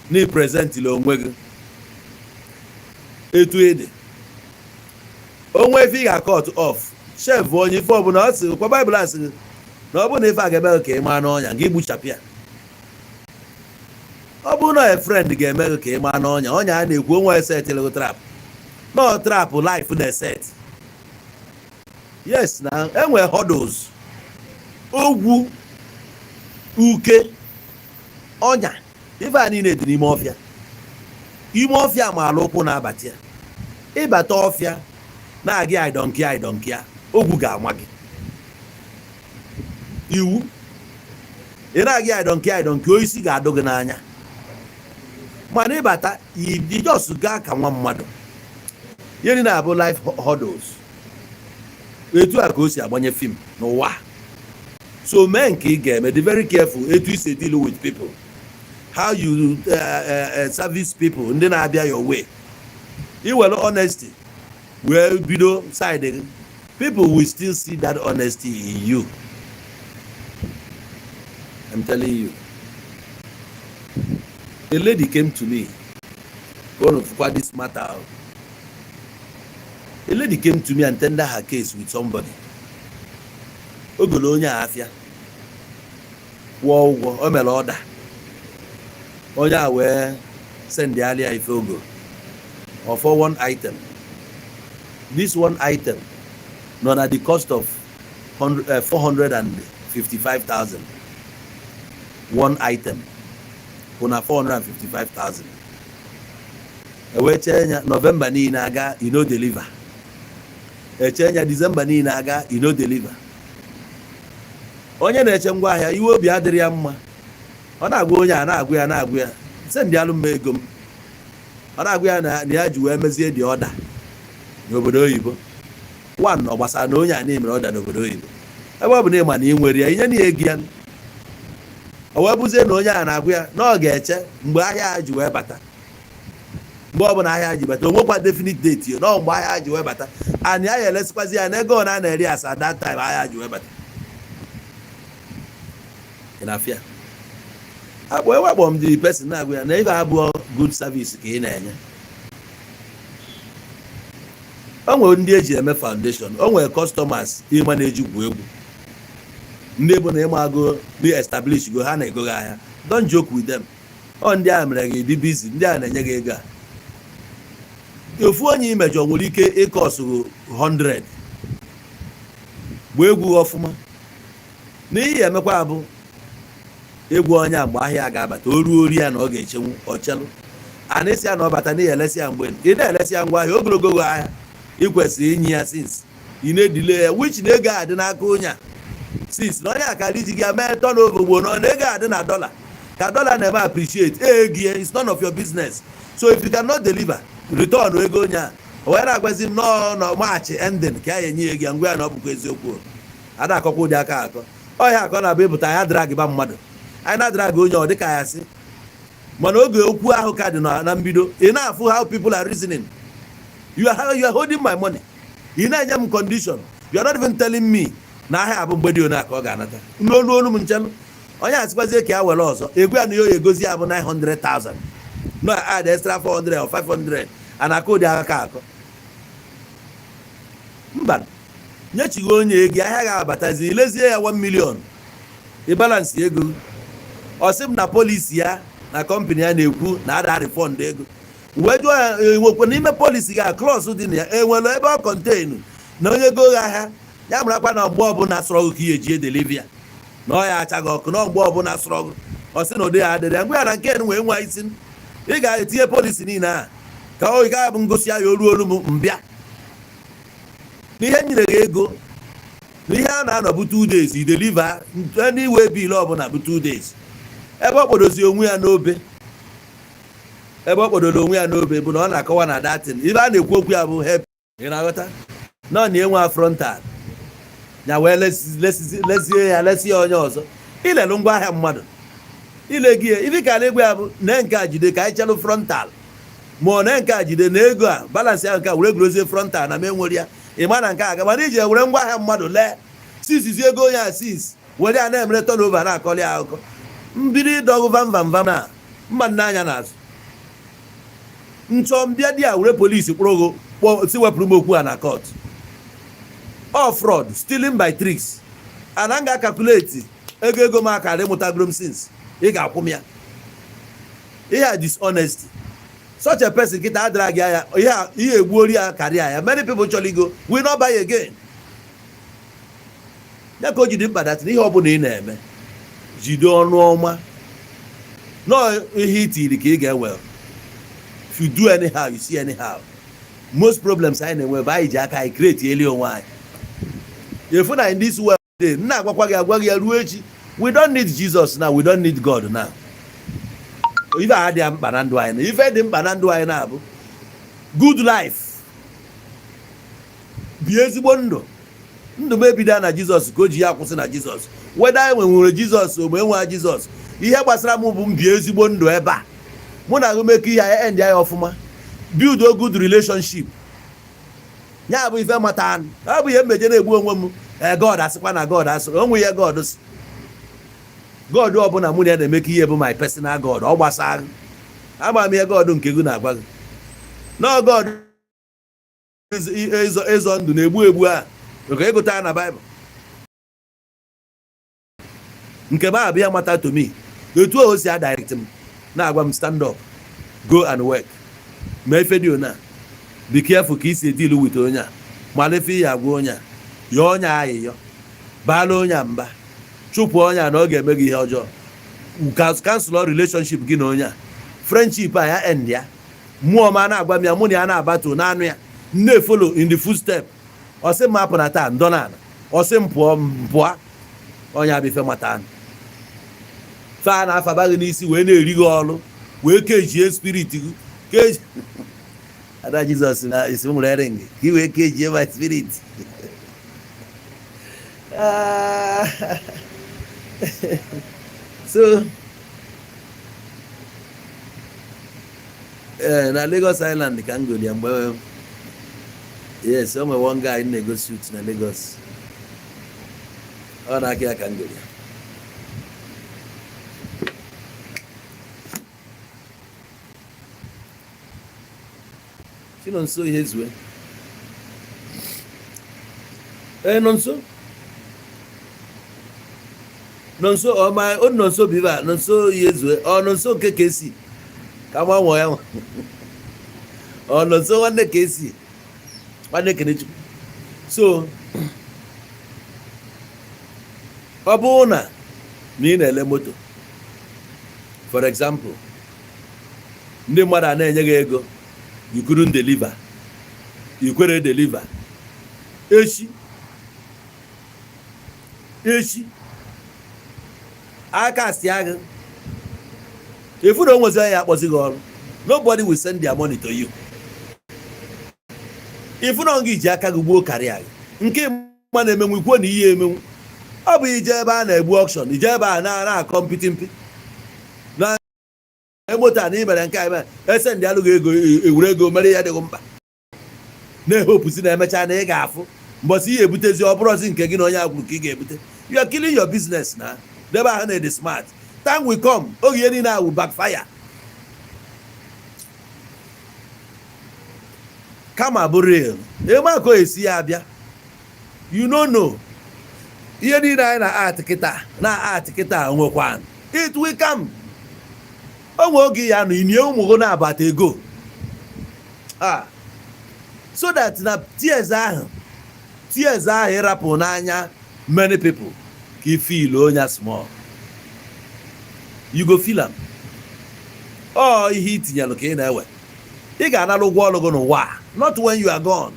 na ị presentịla onwe gị etu ede onwe ife ị ga-cut off chef onye ife ọbụla ọ sị kwa Baịbụl asị gị na ọ bụrụ na ife a ga-eme ka ị maa n'ọnya gị gbuchapụ ya. Ọ bụrụ na friend ga-eme gị ka ị maa n'ọnya ọnya a na-ekwu onwe esetịlụ trap no trap life na-eset. Yes na enwe hurdles ogwu uke ọnya ife a niile dị n'ime ọfịa. Ime ọfịa ma ala ụkwụ na-abata ya ịbata ọfịa na-aga idọnkịa ogwu ga-ama gị iwu ị na-aga idọnkịa oisi ga-adụ gị n'anya mana ịbata ijọs gaa ka nwa mmadụ ihe na-abụ life hurdles etu a ka o si agbanye fim n'ụwa. So mee nke ị ga-eme dị very careful etu i si deal with people, how you service people ndị na-abịa your way. Iwere honesty wee bido side people will still see that honesty in you. I'm telling you. A lady came to me one of this matter. A lady came to me and tendered her case with somebody. Ogolo onye afia kwụọ ụgwọ o mere order onye a wee send ya alia ife ogo for one item. This one item nọ na the cost of 455,000. One item bụ na 455,000. Ewe chenya November niile aga ino deliver. Echenya December niile aga ino deliver. Onye na-eche ngwa ahịa iwe obi adịrị ya mma. Ọ na-agwa onye a na-agwa ya send alụ m ego m. Ọ na-agwa ya na ya ji wee mezie dị order n'obodo oyibo. One ọ gbasara na onye a na-emere order n'obodo oyibo. Ebe ọ bụ na ịma na ị nwere ya inye na ego ya. O wee bụzie na onye a na-agwa ya na ọ ga-eche mgbe ahịa ji wee bata. Mgbe ọ bụ na ahịa ji bata, o nwekwa definite date yo na mgbe ahịa ji wee bata. Anyị ya elesikwazi ya na ego na na-eri asa that time ahịa ji wee bata. Afia akpọ m the person na-agwa ya na ife abụọ good service ka ị na-enye. o nwere ndị eji eme foundation, o nwere customers ịma na-eji gwu egwu ndị bụ na ịmago dị establish go ha na-ego gị ahịa. Don't joke with them. Ọ ndị a mere gị dị busy, ndị a na-enye gị ego a. Ofu onye imejọ nwere ike ịkọsụ 100 bụ egwu ọfụma n'ihi emekwa abụ egwu onye a mgbe ahịa ga-abata o ruo ori ya na ọ ga-echenwu ọchelụ a na-esi ya na ọ bata n'ihi elesi ya mgbe ị na-elesi ya ngwa ahịa ogologo ahịa ị kwesịrị inye ya since ị na-edile ya which na ego adị n'aka onye a since na onye akara iji gị mee turnover ugbo na ego adị na dollar ka dollar na-eme appreciate ego it's none of your business. So if you cannot deliver return ego onye a wee na-agwazi m nọ maachị ending ka ya enye ego ya ngwa ya na ọ bụkwa eziokwu ada akọkwa ụdị aka akọ ọhịa akọ na-abụ ịpụta ya drag ba mmadụ anyị na-adrag onye ọ dịka ya si mana oge okwu ahụ ka dị na mbido ị na-afụ how people are reasoning. You are holding my money, ị na-enye m condition, you are not even telling me na ahịa abụ mgbedi one ka ọ ga-anata n'olu olu m nchelụ onye asịkwazie ka ya were ọzọ egwu ya na ya egozi ya bụ 900,000 no add extra 400 or 500 ana aka ụdị aka akọ mba nyechighị onye ego ahịa ga-abatazi ilezie ya 1 million ịbalansi ego ọsị m na polisi ya na kọmpanị ya na-ekwu na ada refund ego wee jụọ ya enwekwa n'ime polisi ga klọs dị na ya enwere ebe ọ kọntenu na onye go ahịa ya marakwa na mgbe ọbụla sọrọ ka ihe eji edelivia na ọ ya achaghị ọkụ na mgbe ọbụla sọrọ ọsị na ụdị ya adịrị ya mgbe ya na nke wee nwa isi ị ga-etinye polisi niile a ka ọ ga-abụ ngosi ya oru olu m mbịa n'ihe nyere gị ego n'ihe a na-anọ bụ 2 days i deliver ndị iwe bil ọbụla bụ 2 days ebe ọ kpodozi onwe ya n'obe ebe ọ kpodoro onwe ya n'obe bụ na ọ na-akọwa na datin ibe a na-ekwu okwu ya bụ help ị na-aghọta nọ na enwe frontal ya wee lesie ya onye ọzọ ilelu ngwa ahịa mmadụ ile gị ibi ka na egwu ya bụ na nke a jide ka anyị chelụ frontal ma ọ na nke a jide na ego a balansị ahụ nke a were gurozie frontal na menwere ya ịma na nke a ga mana iji were ngwa ahịa mmadụ lee sisizi ego onye a sis were ya na-emere turnover na-akọli ya akụkọ mbiri dọgụ vamvamvam na mma nne anya n'azụ nchọ mbịa dị a were polisi kpụrụ si wepụrụ m okwu a na court all fraud stealing by tricks ana m ga-akakuleti ego m aka ịmụtagoro m since ị ga-akwụ m ya ihe a dishonesty such a person kita adrag ya ihe egbuori ya karịa ya many people chọrọ igo will not buy again ya ka o jide mkpa dat ihe ọbụla ị na-eme jide ọnụ ọma nọ ihe itiri ka ị ga-ewe. If you do anyhow you see anyhow. Most problems anyị na-enwe bụ anyị ji aka anyị create eli onwe anyị efu na in this world today nna agwakwa gị ya ruo echi we don't need Jesus now, we don't need God now. Ife a dị mkpa na ndụ anyị na ife dị mkpa na ndụ anyị na-abụ good life bi ezigbo ndụ m ebido na Jizọs ka o ji ya akwụsị na Jizọs weda anyị nwere Jizọs ogbe enwe Jizọs ihe gbasara m bụ m bi ezigbo ndụ ebe a mụ na agụ meke ihe anyị end anyị ọfụma build a good relationship ya bụ ife mata ọ bụ ihe mmeje na-egbu onwe m God asịkwa na God asịrị onwe ihe God si God ọbụla mụ na ya na-emeke ihe bụ my personal God ọ gbasara agba m ihe God nke gị na-agwa gị no God ịzọ ndụ na-egbu a oke ịgụta na Bible nke m abịa mata to me etu o si direct m na-agwa m stand up go and work ma ife dị ona be careful ka isi deal with onye a malefe ya agwa onye a ya onye ayịyọ baala onye mba chụpụ onye a na ọ ga-eme gị ihe ọjọọ cancel relationship gị na onye a friendship a ya end ya mmụọ ma na-agwa m ya mụ na ya na-abatu n'anụ ya na-efolo in the footstep ọsị m apụ na taa ndọ na ana ọsị m pụọ onye abịa ife mata anụ fa na-afaba gị n'isi wee na-eri gị ọrụ wee kejie spirit gị keji ada Jizọs na isi m rere gị ka i wee kejie my spirit so na Lagos Island ka m goli ya mgbe yes o nwere one guy na-ego suit na Lagos ọ na-aka ya ka m goli ya nso ihe zue nonso nonso my own nonso biva nonso yezu nonso kekesi kama nwo ya nonso nwanne kesi nwanne kenechi. So ọ bụ na ị na-ele moto, for example, ndị mmadụ a na-enye gị ego, you couldn't deliver, you kwere deliver, echi aka si agụ ifu na onwezi ya akpọzi gị ọrụ, nobody will send their money to you. ifu na gị ji aka gị gbuo karịa gị, nke mma na-emenwu ikwuo na ihe emenwu. Ọ bụ ije ebe a na-egbu auction, ije ebe a na-akọ mpi na moto na imere nke a ese ndị alụghị ego ewure ego mere ya dịghị mkpa, na-ehopụzi na emecha na ị ga-afụ mbọsị ihe ebutezi ọ bụrụzi nke gị na onye agwụrụ ka ị ga-ebute. You are killing your business na debe ahụ na-ede smart. Time will come, oge ihe niile ahụ backfire. Kama bụ real emako esi ya abịa, you know ihe niile anyị na-art kịta nwekwan, it will come. Onwe oge ya nọ inye ụmụ na-abata ego so that na tears ahụ ịrapụ n'anya many people ka i feel onye small, you go feel am. Ihe itinyelụ ka ị na-ewe, ị ga-analụ ụgwọ ọlụ gị n'ụwa, not when you are gone.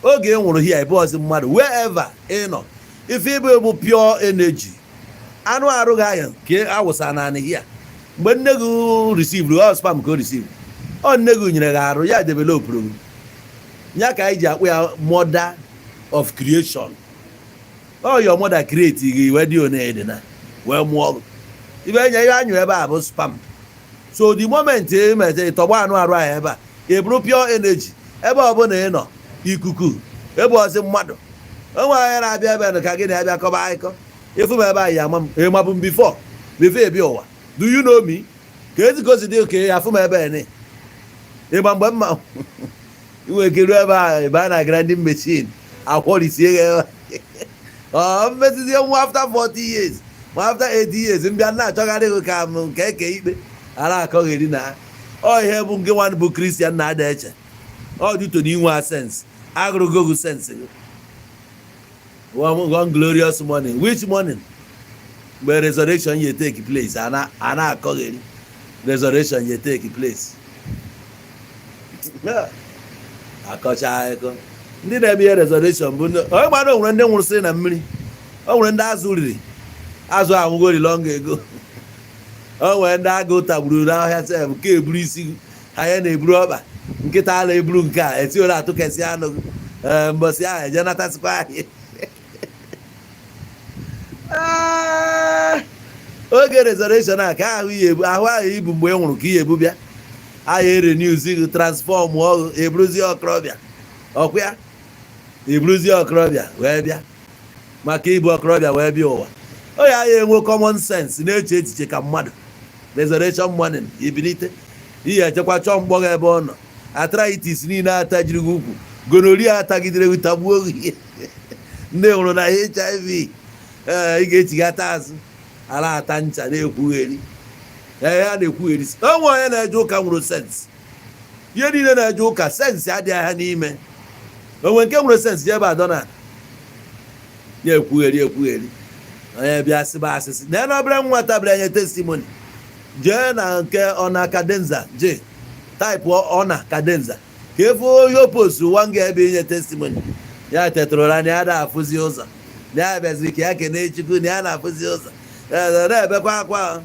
Oge ị nwụrụ hia ịbụọzi mmadụ wherever ị nọ, ife ịbụ ebu pure energy, anụ arụ gị anya ka awụsa naanị hia. Mgbe nne gị receive spam ka o receive, nne gị nyere gị arụ ya developụrụ gị, ya ka anyị ji akpụ ya mother of creation. Your mother create gị wee dị onede na wee mụọ gị, ibe enye ihe anyụ ebe a bụ spam. So the moment emete ịtọgbọ anụ arụ ahụ ebe a, eburu pure energy ebe ọbụla ị nọ, ikuku ebe ọzi mmadụ. Onwe anya na-abịa ebe ka gị na-abịa kọba akụkọ efu m ebe anyị ama m emabụ m before ebi ụwa. Do you know me? Ka ezikozi dị oke afụ m ebe ene ịgba mgbe mma inwe ike ruo ebe a na-agara ndị mechin akwọrisie gị mmetizie nwa after 40 years ma after 80 years mbịa na-achọgharị gị ka m nke eke ikpe ara akọgheri na ihe bụ nke nwanne bụ Christian na-ada eche dịto na inwe sense agụrụgogu sense gị. One glorious morning, which morning? Mgbe resurrection ye take place, ana akọgheri resurrection ye take place. Akọcha akọ ndị na-eme ihe resurrection bụ onye gbara onwere ndị nwụrụ sị na mmiri, o nwere ndị azụ riri azụ ahụgori long ago, o nwere ndị agụ tagburu n'ọhịa sef nke eburu isi anya na-eburu ọkpa, nkịta ala eburu nke a etiore atụkesị anụ mbọsị ahụ eje natasịkwa ahịa. Oge resurrection a ka ahụ ahụ ibu mgbe e nwụrụ ka ihe ebu bịa ahịa ere news gị transform ọgụ eburuzie okorobịa ọkwa ya eburuzie okorobịa wee bịa maka ibu okorobịa wee bịa ụwa. Onye ahịa enwe common sense na-eche echiche ka mmadụ. Resurrection morning ibilite ihe echekwa chọọ mgbọ gị ebe ọ nọ, arthritis niile atajiri gị ukwu, gonorrhea atagidere gị tagbuo gị ndị nwụrụ na HIV ị ga-echigata azụ ala ata ncha na-ekwugheri ya na-ekwugheri. Onwe onye na-eje ụka nwụrụ sens, ihe niile na-eje ụka sensị adịghị ha n'ime. Onwe nke nwere sensị ebe adọna ya ekwugheri onye bịa sịba asịsị na ya na obere nwa tabịara nye testimony jee na nke ọna kadenza je taịpụ ọna kadenza ka efu onye opostu nwa nga ebe inye testimony ya tetụrụra na ya na-afụzi ụzọ na ya bịaziri ka ya kene Chukwu na ya na-afụzi ụzọ na-ebekwa akwa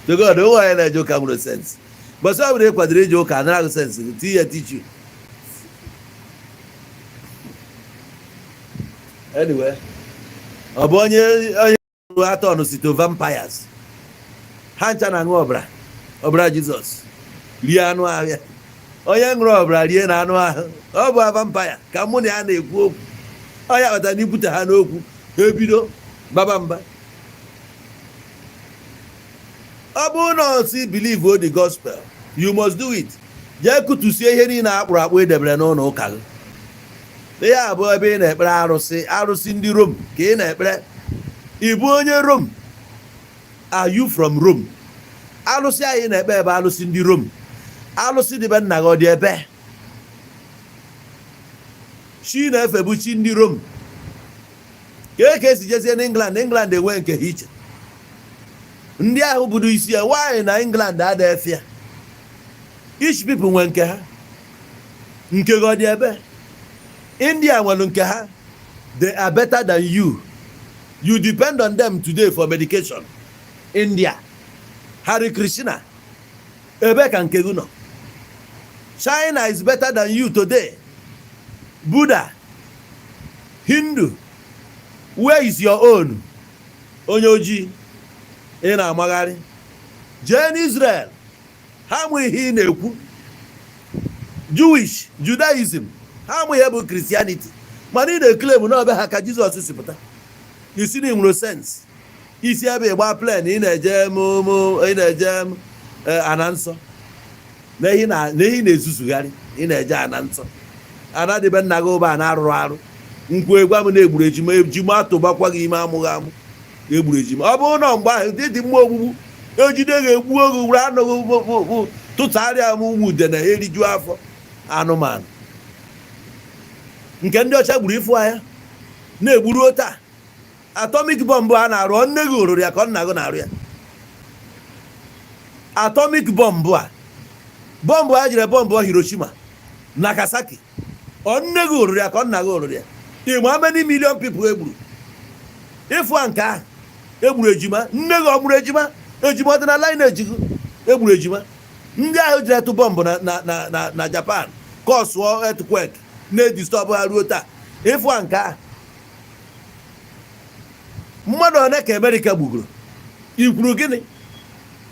togod onwe onye na-eje ụka nwere sensị. Bọsị ọ bụla ị kwadoro ije ụka anaghị sensị gị ti ya tichu. Anyway, ọ bụ onye atọ sito vampires ha ncha na-aṅụ ọbara Jizọs rie anụ ahụ ya. Onye ṅụrụ ọbara rie na anụ ahụ ọ bụ vampire ka mụ na ya na-ekwu okwu. Onye kpatara na ibute ha n'okwu ha ebido baba mba. Ọ bụrụ na osi believe the gospel, you must do it. jee kutusie ihe niile akpụrụ akpụ edebere n'ụlọ ụka gị. Ihe abụọ ebe ị na-ekpere arụsị ndị Rom ka ị na-ekpere. Ị bụ onye Rom? Are you from Rome? Alụsị anyị na-ekpe ebe alụsị ndị Rom. Alụsị dịbe nna gị ọ dị ebe? Chi na-efe bụ chi ndị Rom. Ka esi jezie n'England enwe nke ha iche. Ndị ahụ budu isi ya nwaanyị na England ada efe ya. Each people nwe nke ha. Nke gị ọ dị ebe? India nwere nke ha. They are better than you. You depend on them today for medication. India, Hare Krishna, ebe ka nke gị nọ. China is better than you today. Buddha, Hindu, where is your own? Onye ojii, ị na-amagharị. Jee n'Israel, ha mụ ihe ị na-ekwu. Jewish, Judaism, ha mụ ihe bụ Christianity. Mana ị na-eklem na ọbịa ha ka Jizọs si pụta. Isi na nwere sense. Isi ebe ịgba plen ị na-eje ana nsọ. Na ihe na-ezuzugharị ị na-eje ana nsọ. Ana dịbe nna gị ụba na-arụrụ arụ. Nkwu egwa m na-egburu ejima atụbakwa gị ime amụghị amụ. Egburu ejima. Ọ bụrụ na mgbe ahụ dị mmụọ ogbugbu ejide ga-egbu oge were anụghị tụtagharịa m ụmụ ude na eriju afọ anụmanụ. Nke ndị ọcha gburu ifu anya na-egburu taa. Atomic bomb a na-arụ nne gị rụrụ ya ka nna gị na-arụ ya. Atomic bomb a bọmbụ a jiri bọmbụ Hiroshima Nagasaki nne gị rụrụ ya ka nna gị rụrụ ya. Ịma how many million people egburu? Ịfụ nke ahụ egburu ejima. Nne gị ọ gburu ejima? Ejima ọdịnala lineage gị egburu ejima. Ndị ahụ jiri etụ bọmbụ na Japan kọsụọ earthquake na-edistọbụ ha ruo taa. Ịfụ nke ahụ mmadụ one ka Amerika gbugoro? Ikwuru gịnị?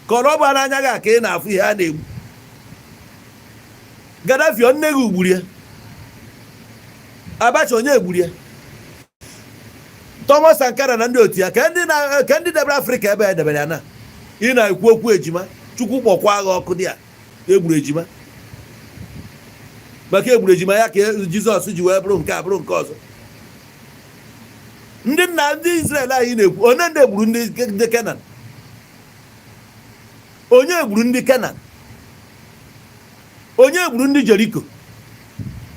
Ka ọ bụ n'anya gị ka ị na-afụ ihe a na-egbu. Gaddafi nne gị ugburu ya. Abacha onye egburu ya. Thomas Sankara na ndị otu ya ka ndị debere Afrịka ebe edebere ya na ị na-ekwu okwu ejima. Chukwu kpọkwa agha ọkụ dị ya egburu ejima. Maka egburu ejima ya ka Jizọs ji wee bụrụ nke a bụrụ nke ọzọ. Ndị nna ndị Israel anyị na-ekwu onye ndị egburu ndị Kenan? Onye egburu ndị Kenan? Onye egburu ndị Jeriko?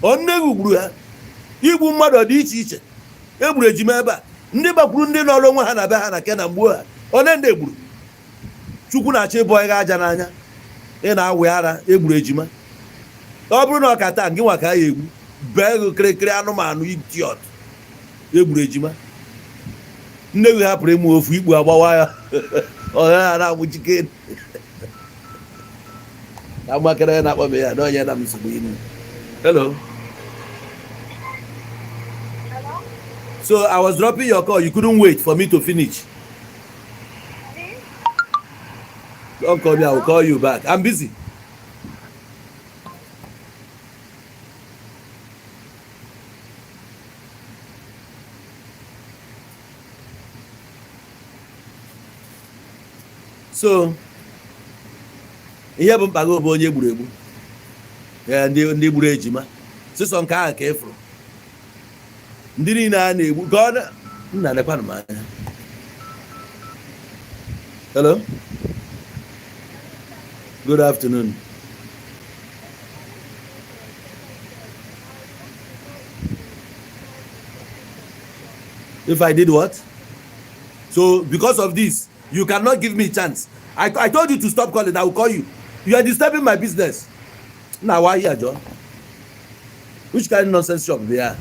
Onye gburu ha. Igbu mmadụ dị iche iche egburu ejima ebe a. Ndị gbakwuru ndị nọrọ onwe ha na be ha na Kenan gbuo ha. Onye ndị egburu? Chukwu na-achọ ịbọ ịga aja n'anya. Ị na-awe ara egburu ejima. Ọ bụrụ na ọ ka taa gị nwa ka ya egbu bee gị kịrịkịrị anụmanụ idiot egburu ejima. Nne gị hapụrụ ịmụ ofu ikpu agbawa ya ọha na-amụchike agbakere ya na-akpọ m ya na onye na m nsogbu ime. Hello. So I was dropping your call. You couldn't wait for me to finish. Don't call me. I will call you back. I'm busy. So ihe bụ mkpa gị bụ onye gburu egbu. Ndị gburu ejima. Sịsọ nke ahụ ka ịfụrụ. Ndị niile a na-egbu God nna lekwanụ m anya. Hello. Good afternoon. If I did what? So because of this, you cannot give me a chance. I told you to stop calling. I will call you. You are disturbing my business. Now why here, John? Which kind of nonsense shop they are?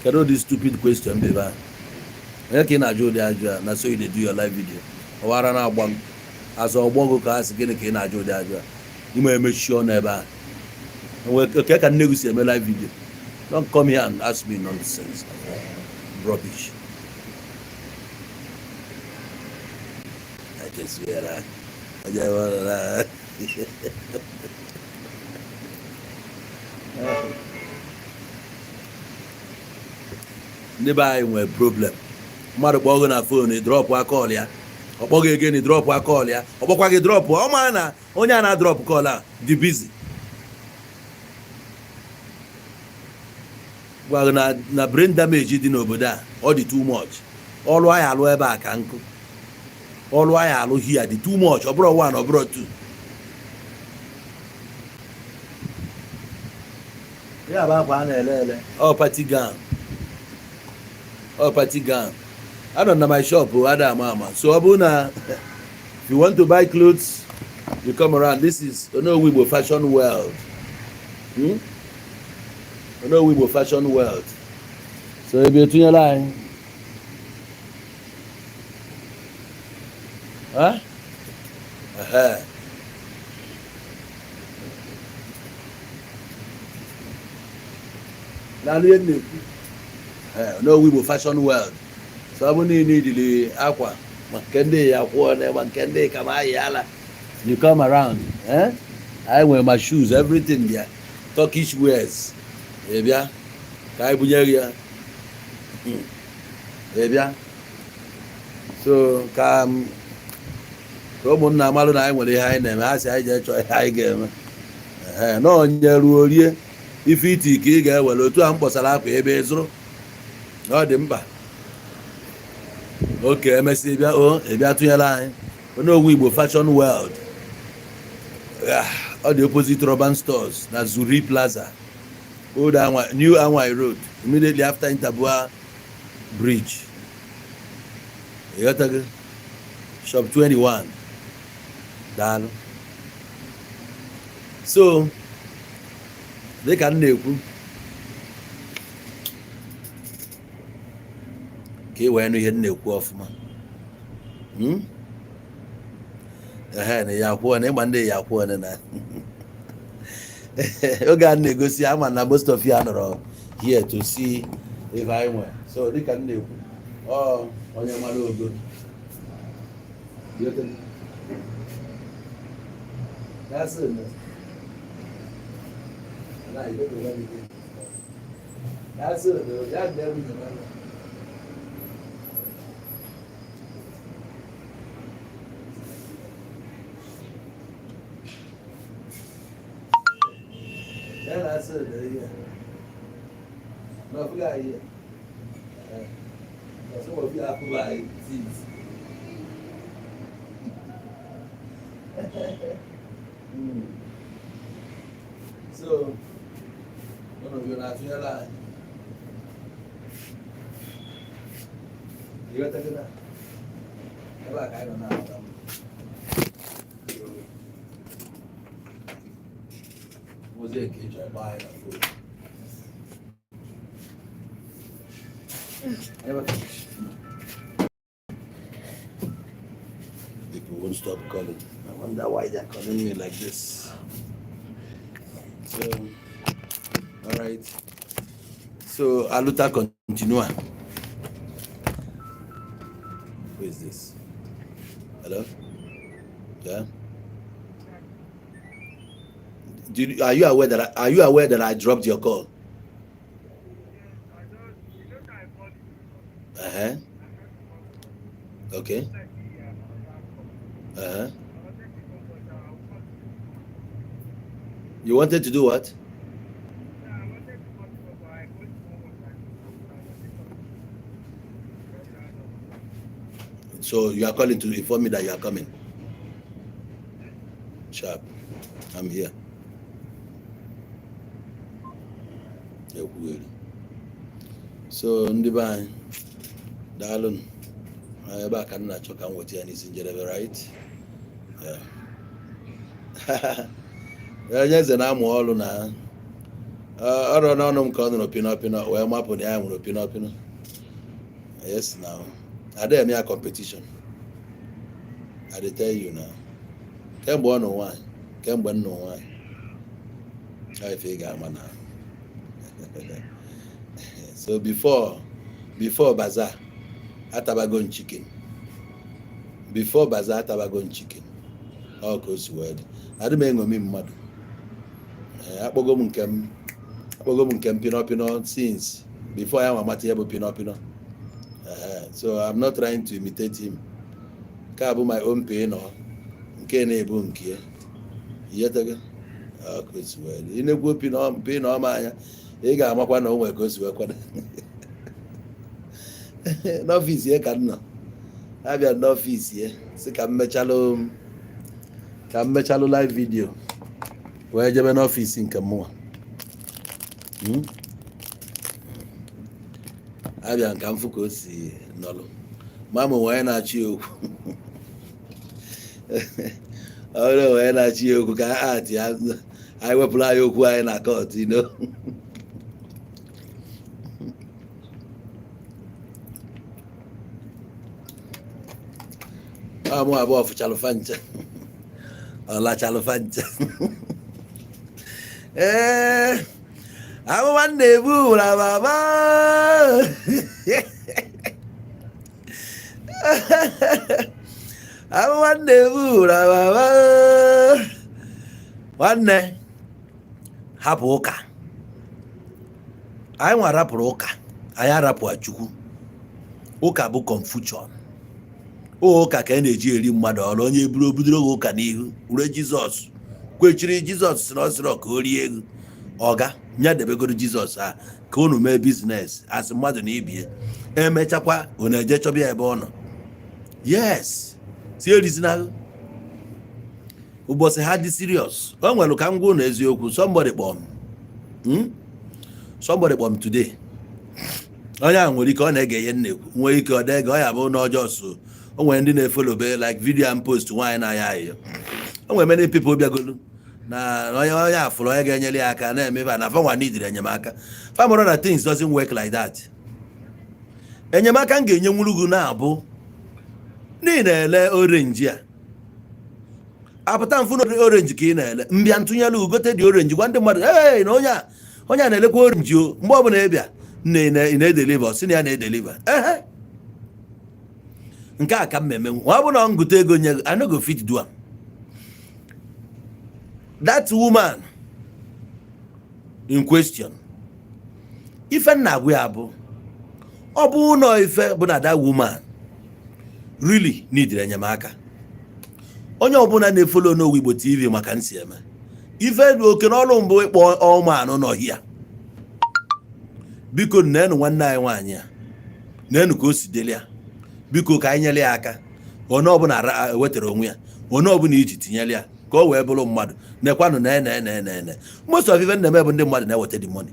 Can all this stupid question, baby? Okay, na Joe de na so you dey do your live video. Owara na agbam. As ogbogo ka as gini ka na Joe de aja. You may make sure never. Okay, can negotiate my live video. Don't come here and ask me nonsense. Rubbish. I can swear that. Never have problem. Mother Bogan a phone, drop a call ya. Or again, drop a call ya. Or what drop, oh man, only an drop caller, the busy. Well, na brain damage you didn't over there, or the too much. All why I wear back, uncle. All why I look here, the too much, or bro one or bro two. Yeah, oh, party gun. Oh, party gun. I don't know my shop, other mama. So, Abuna, if you want to buy clothes, you come around. This is ONOWU IGBO fashion world. ONOWU IGBO fashion world. So, if you're to your line, huh? Now, ONOWU IGBO fashion world. So, Abuna need the aqua. You come around, I wear my shoes, everything there. Turkish wears. Yeah. So come on now, Malone, I will high name. I say I just try high game. No, if it is well, to Amposala, Bezro, not the mba. Okay, MSC, oh, if you are to your line, ONOWU IGBO fashion world. All the opposite urban stores, that's Zuri Plaza, Old New Anwai Road, immediately after Intabua Bridge. You got to shop 21. Done. So, they can do. Okay, when you hear no off, man. Monday, you can negotiate. I'm an most of you are here to see if I went. So they can do. Oh, on your mother good. That's it. That's it. That's everything. Yeah, that's it. Yeah. No, we got here. That's what we have to buy. So, one of you not feel like you got to get that. I don't know. Was it a I buy it? People won't stop calling. I wonder why they're calling me like this. So, all right. So, Aluta continua. Who is this? Hello? Yeah. Are you aware that I dropped your call? Okay. You wanted to do what? So you are calling to inform me that you are coming? Sharp. I'm here. So Ndiban Dalun I back and not choke and what you need, right? Yeah. Yes, and I'm all now. I don't know, I'm calling opinion, where I'm up on the arm with opinion. Yes, now. Are there any competition? I tell you now. Can't born no one. Can't born no one. I figure I'm now. So before bazaar, Atabagon chicken. Before bazaar, Atabagon chicken. All goes word. I don't mean me mad. I go mun kem pino since before I am able pino. So I'm not trying to imitate him. Kabu my own pain or Kene Bunkie. Yet again. In a whooping on pain or my Ega Makwana where goes to work. No fees here, can have your no fees here. So come mechalo live video. Where you have an office in Kamua. Abia nkamfuko si nolo. Mama why na chi oku. Ora why na chi oku ka ati I will play oku I na court, you know. Amo abo fu chalofancha. Ola chalofancha. I want the boo, baba. I want the boo, baba. One day, Hapoka. I want Rapoka. I am Rapoachuku. Oka book Confucian. Oka can a jeering mother on your blue budro canihu. Ure Jesus. Quechiri Jesus, not rock, holy Oga. Nya debe go to Jesus ka unu mee business as mmadụ na ibie emechakwa unu eje chọbịa ebe ọ nọ. Yes, serious na ụbọchị ha dị serious. O nwere ka m gwa unu eziokwu. Somebody bomb today. Onye a nwere ike ọ na-ege ihe nnekwu, nwere ike ọ dege ọ ya bụ na ọjọọ so. O nwere ndị na-efolo be like video and post nwaanyị na ya ahịa. O nwere many people bịagolu na onye afụrụ onye ga-enyere ya aka na-emeba na fanwa nidiri enyemaka. Famoro na things doesn't work like that. Enyemaka m ga-enye nwurugu na-abụ n'ihi na-ele orange a apụta mfụ na orange ka ị na-ele mbịa ntụnyere ugote dị orange gwa ndị mmadụ hey na onye a na-elekwa orange o mgbe ọbụla ịbịa na-edeliver si na ya na-edeliver nke a ka mmemme nwa ọ bụ na ngụta ego nye I no go fit do am. That woman in question, ife na-agwa ya bụ ọ bụ na ife bụ na that woman really need enyemaka. Onye ọbụla na-efolo ONOWU IGBO TV maka nsi eme ife oke n'ọrụ mbụ ịkpọ ọmanụ n'ọhịa. Biko nenu nwanne anyị nwaanyị a nenu ka o si deli ya biko ka anyị nyere ya aka. Onye ọbụla wetara onwe ya, onye ọbụla iji tinyere ya ka o wee bụrụ mmadụ nekwanụ na most of even na-eme bụ ndị mmadụ na-eweta the money.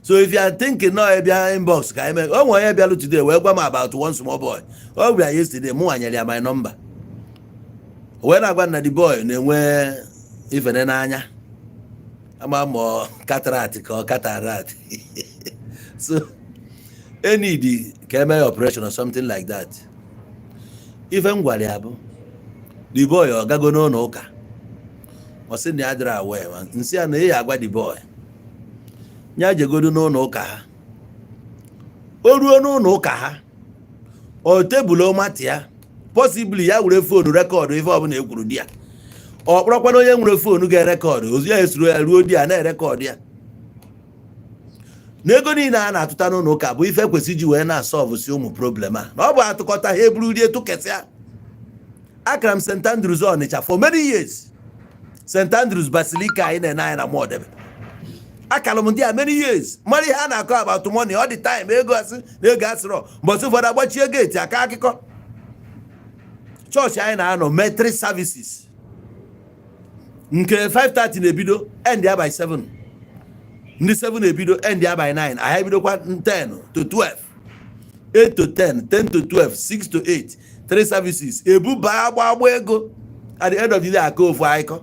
So if you are thinking no bịa inbox ka eme o nwere onye bịalụ today wee gwa m about one small boy o bịa yesterday mụ nwanyere ya my number wee na-agwa na the boy na-enwe ifene n'anya ama ma cataract ka cataract so any ka eme operation or something like that. Ife m gwara ya bụ the boy ọ gago n'ụlọ ụka ọ sị na ya dịrị awee nsị ya na ya agwa the boy nya jegodo n'ụlọ ụka ha. O ruo n'ụlọ ụka ha o tebụl ọmati ya possibly ya were phone record ife ọbụla ekwuru di ya ọ kpọrọkwana onye nwere phone ga-erekọd ozi ya esuru ya ruo di ya na-erekọd ya. N'ego niile a na-atụta n'ụlọ ụka bụ ife kwesị iji wee na-asọlve si ụmụ problem a na ọ bụ atụkọta ha eburu rie tụkesịa. Akara m St. Andrews Onitsha for many years. St. Andrews Basilica anyị na-ene na Modebe. Akara m ndị a many years. Mara ihe a na-akọ about money all the time ego asị na ego asịrọ mbọsị ụfọdụ agbachie geti aka akụkọ. Chọọchị anyị na-anọ metri services nke 5:30 na-ebido end ya by 7. Ndị 7 ebido end ya by 9. Anyị ebidokwa 10 to 12, 8 to 10, 10 to 12, 6 to 8. 3 services ebu ba agba ego at the end of the day aka ofu aiko.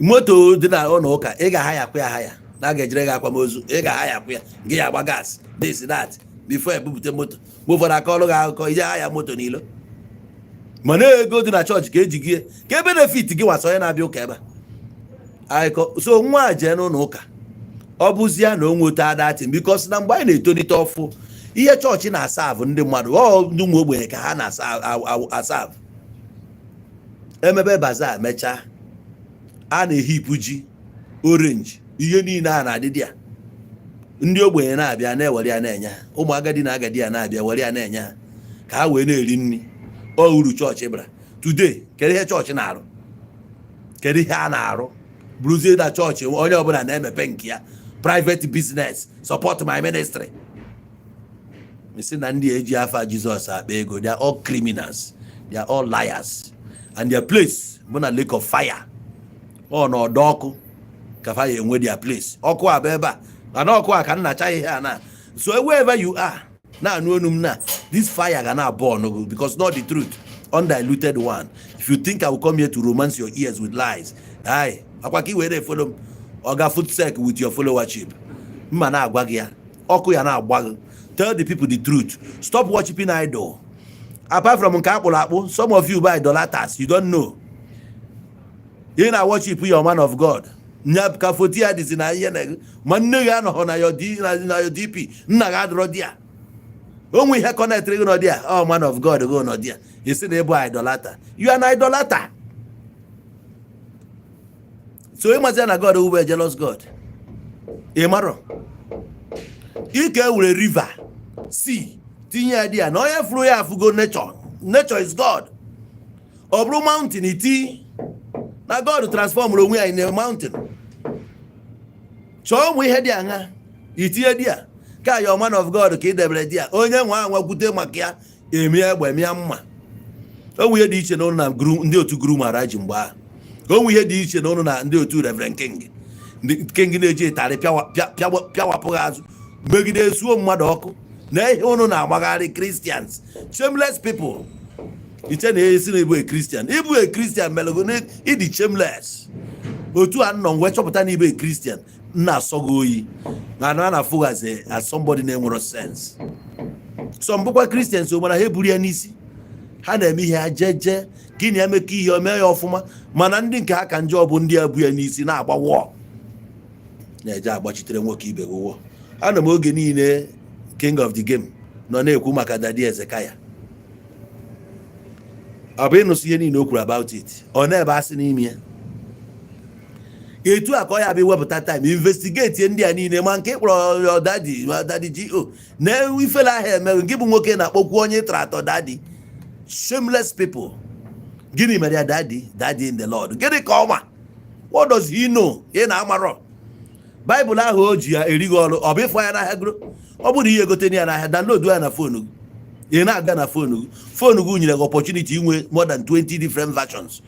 Moto dị na ụlọ ụka ị ga-aha ya kwa ya na ga-ejere gị akwamozu ị ga-aha ya kwa ya gị ya agba gas this that before ebupụta moto ụfọdụ aka ọrụ gị akụkọ ije aha ya moto n'ilo mana ego dị na chọọchị ka eji gị ka benefit gị wasa onye na-abịa ụka ebe aiko. So nwa jee n'ụlọ ụka ọ bụzia na o nweta datin because na mgbe anyị na-etolite ọfụ ihe chọọchị na-asavụ ndị mmadụ ndị ụmụ ogbenye ka ha na-asavụ. Emebe baza mechaa a na-ehipụ ji orange, ihe niile a na-adị ya. Ndị ogbenye na-abịa na-ewere ya na-enye ha, ụmụ agadi na agadi ya na-abịa were ya na-enye ha ka ha wee na-eri nri. Ọ uru chọọchị bara. Today, kedu ihe chọọchị na-arụ? Kedu ihe a na-arụ? Bụrụzie na chọọchị onye ọbụla na-emepe nke ya, private business, support my ministry. Misi na ndị eji afa Jizọs akpa ego, they are all criminals, they are all liars, and their place bụ na lake of fire. Ọ na ọdọ ọkụ ka fire enwe their place. Ọkụ a bụ ebe a, mana ọkụ a ka nnacha ihe a na. So wherever you are, na anu onum na, this fire ga na burn because not the truth, undiluted one. If you think I will come here to romance your ears with lies, aye, akwa ki were follow oga foot sec with your followership. Mma na agwa gị ya, ọkụ ya na agba gị. Tell the people the truth. Stop worshiping idol. Apart from nke akpụrụ akpụ, some of you buy idolaters, you don't know. You na worship your man of God. Nyap ka foti ya disi na ihe na manne ya no na your DP. Nna ga adro dia. Onwe ihe connect go no dia. Oh, man of God go no dia. You say na boy idolater. You are an idolater. So you must say na God who be a jealous God. Emaro. Ike were river, sea, tinye idea. No ya flow ya fugo nature. Nature is God. Obru mountain iti. Na God transform onwe in a mountain. So we head ya iti idea. Ka your man of God ka idebere dia. Onye nwa anwa kwute maka ya emi egbe mi mma. Onwe dị iche na na guru ndị otu guru maraji mgba. Onwe dị iche na na ndị otu Reverend King. King na-eje tari piawapụ azụ. Megide esuo mmadụ ọkụ na ihe unu na-agbagharị Christians, shameless people. Iche na esi na ibu a Christian. Ibu a Christian melogo na ịdị shameless. Otu a nọ nwe chọpụta na ibu a Christian na asọgo oyi. Na na afụ as somebody na-enwero sense. Some bụkwa Christians so mana ha eburu ya n'isi. Ha na-eme ihe ajeje, gịnị emeka ihe ome ya ọfụma, mana ndị nke ha ka njọ bụ ndị abu ya n'isi na-agba wọ. Na-eje agbachitere nwoke ibe wọ. Ana m oge niile king of the game nọ na-ekwu maka Daddy Ezekaya. Ọ bụ ịnụsị ihe niile o kwuru about it. Ọ na-ebe asị n'ime ya. Etu a ka ọ ya bụ wepụta time investigate ndị a niile ma nke kpọrọ Daddy GO na ifela ahụ emewe nke bụ nwoke na-akpọkwu onye tratọ Daddy. Shameless people. Gịnị mere ya Daddy in the Lord? Gịnị ka ọma? What does he know? Ị na-amarọ. Bible ahụ o ji ya erighị ọrụ, ọ bụ ịfụ ya n'ahịa gụrụ. Ọ bụrụ ihe gote ya n'ahịa, download ya na phone gị. Ị na-aga na phone gị. Phone gị nyere gị opportunity inwe more than 20 different versions.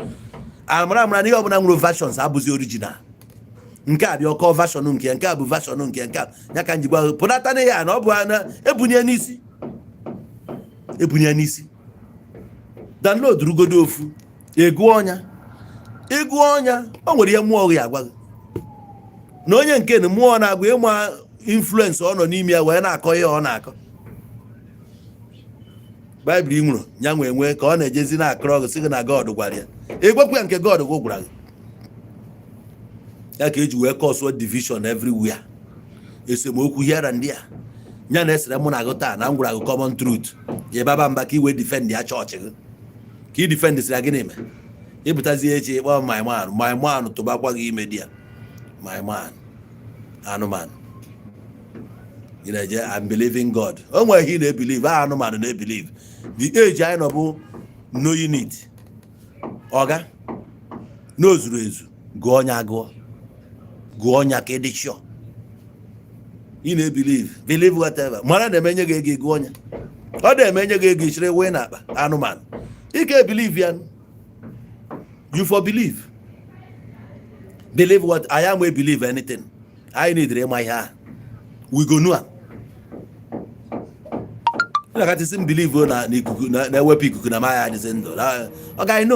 Amara na ihe ọbụla nwere versions abụzi original. Nke a dị ọkọ version nke a bụ version nke a. Ya ka njikwa pụnata na ya na ọ bụ na ebunye n'isi. Ebunye n'isi. Download rugodo ofu. Egu ọnya. O nwere ihe mmụọ gị agwa gị. Na onye nke na mmụọ na-agwa ịma influence ọ nọ n'ime ya wee na-akọ ihe ọ na-akọ. Bible nwụrụ nya nwe ka ọ na-ejezi na-akọrọ gị sị gị na God gwara ya. Egwekwa ya nke God gwara gị. Ya ka eji wee cause division everywhere. Esemokwu here and there. Nya na-esere mụ na gị taa na m gwara gị common truth. Ya baba mba ka iwe defend ya chọọchị gị. Ka i defend sịra gị na-eme. Ịpụtazie echi ịkpọ my man tụbakwa gị ime dia. My man, Anuman. You know, I'm believing God. Oh, where he they believe, Anuman they believe. The age I know, knowing it. Oga, knows reason. Go on kedisho. You know, believe whatever. Mara de menye gegi go on. Or de menye gegi shre wena Anuman. You can believe yan. You for believe. Believe what I am, we believe anything. I need my hair. We go know. Like I just believe na wepi kukuna my descendo. Okay,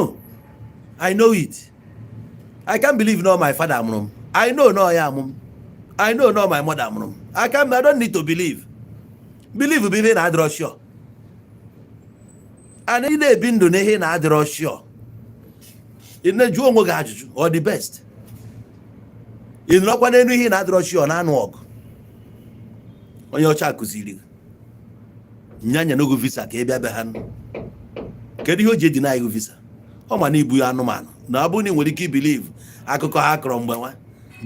I know it. I can't believe no my father mum. I know no I am. I know no my mother mum. I don't need to believe. Believe be na adro sure. And in the bindu nehe na adro sure. In the juo mo gaju or the best. In no kwa nenu ihe na adro sure na anu ogu. Onye ocha kuziri. Nyanya no go visa ka ebia be han. Kedu ihe o je deny go visa? O ma na ibu anụmanụ. Na abu ni nwere ike believe akụkọ ha kọrọ mgbe nwa.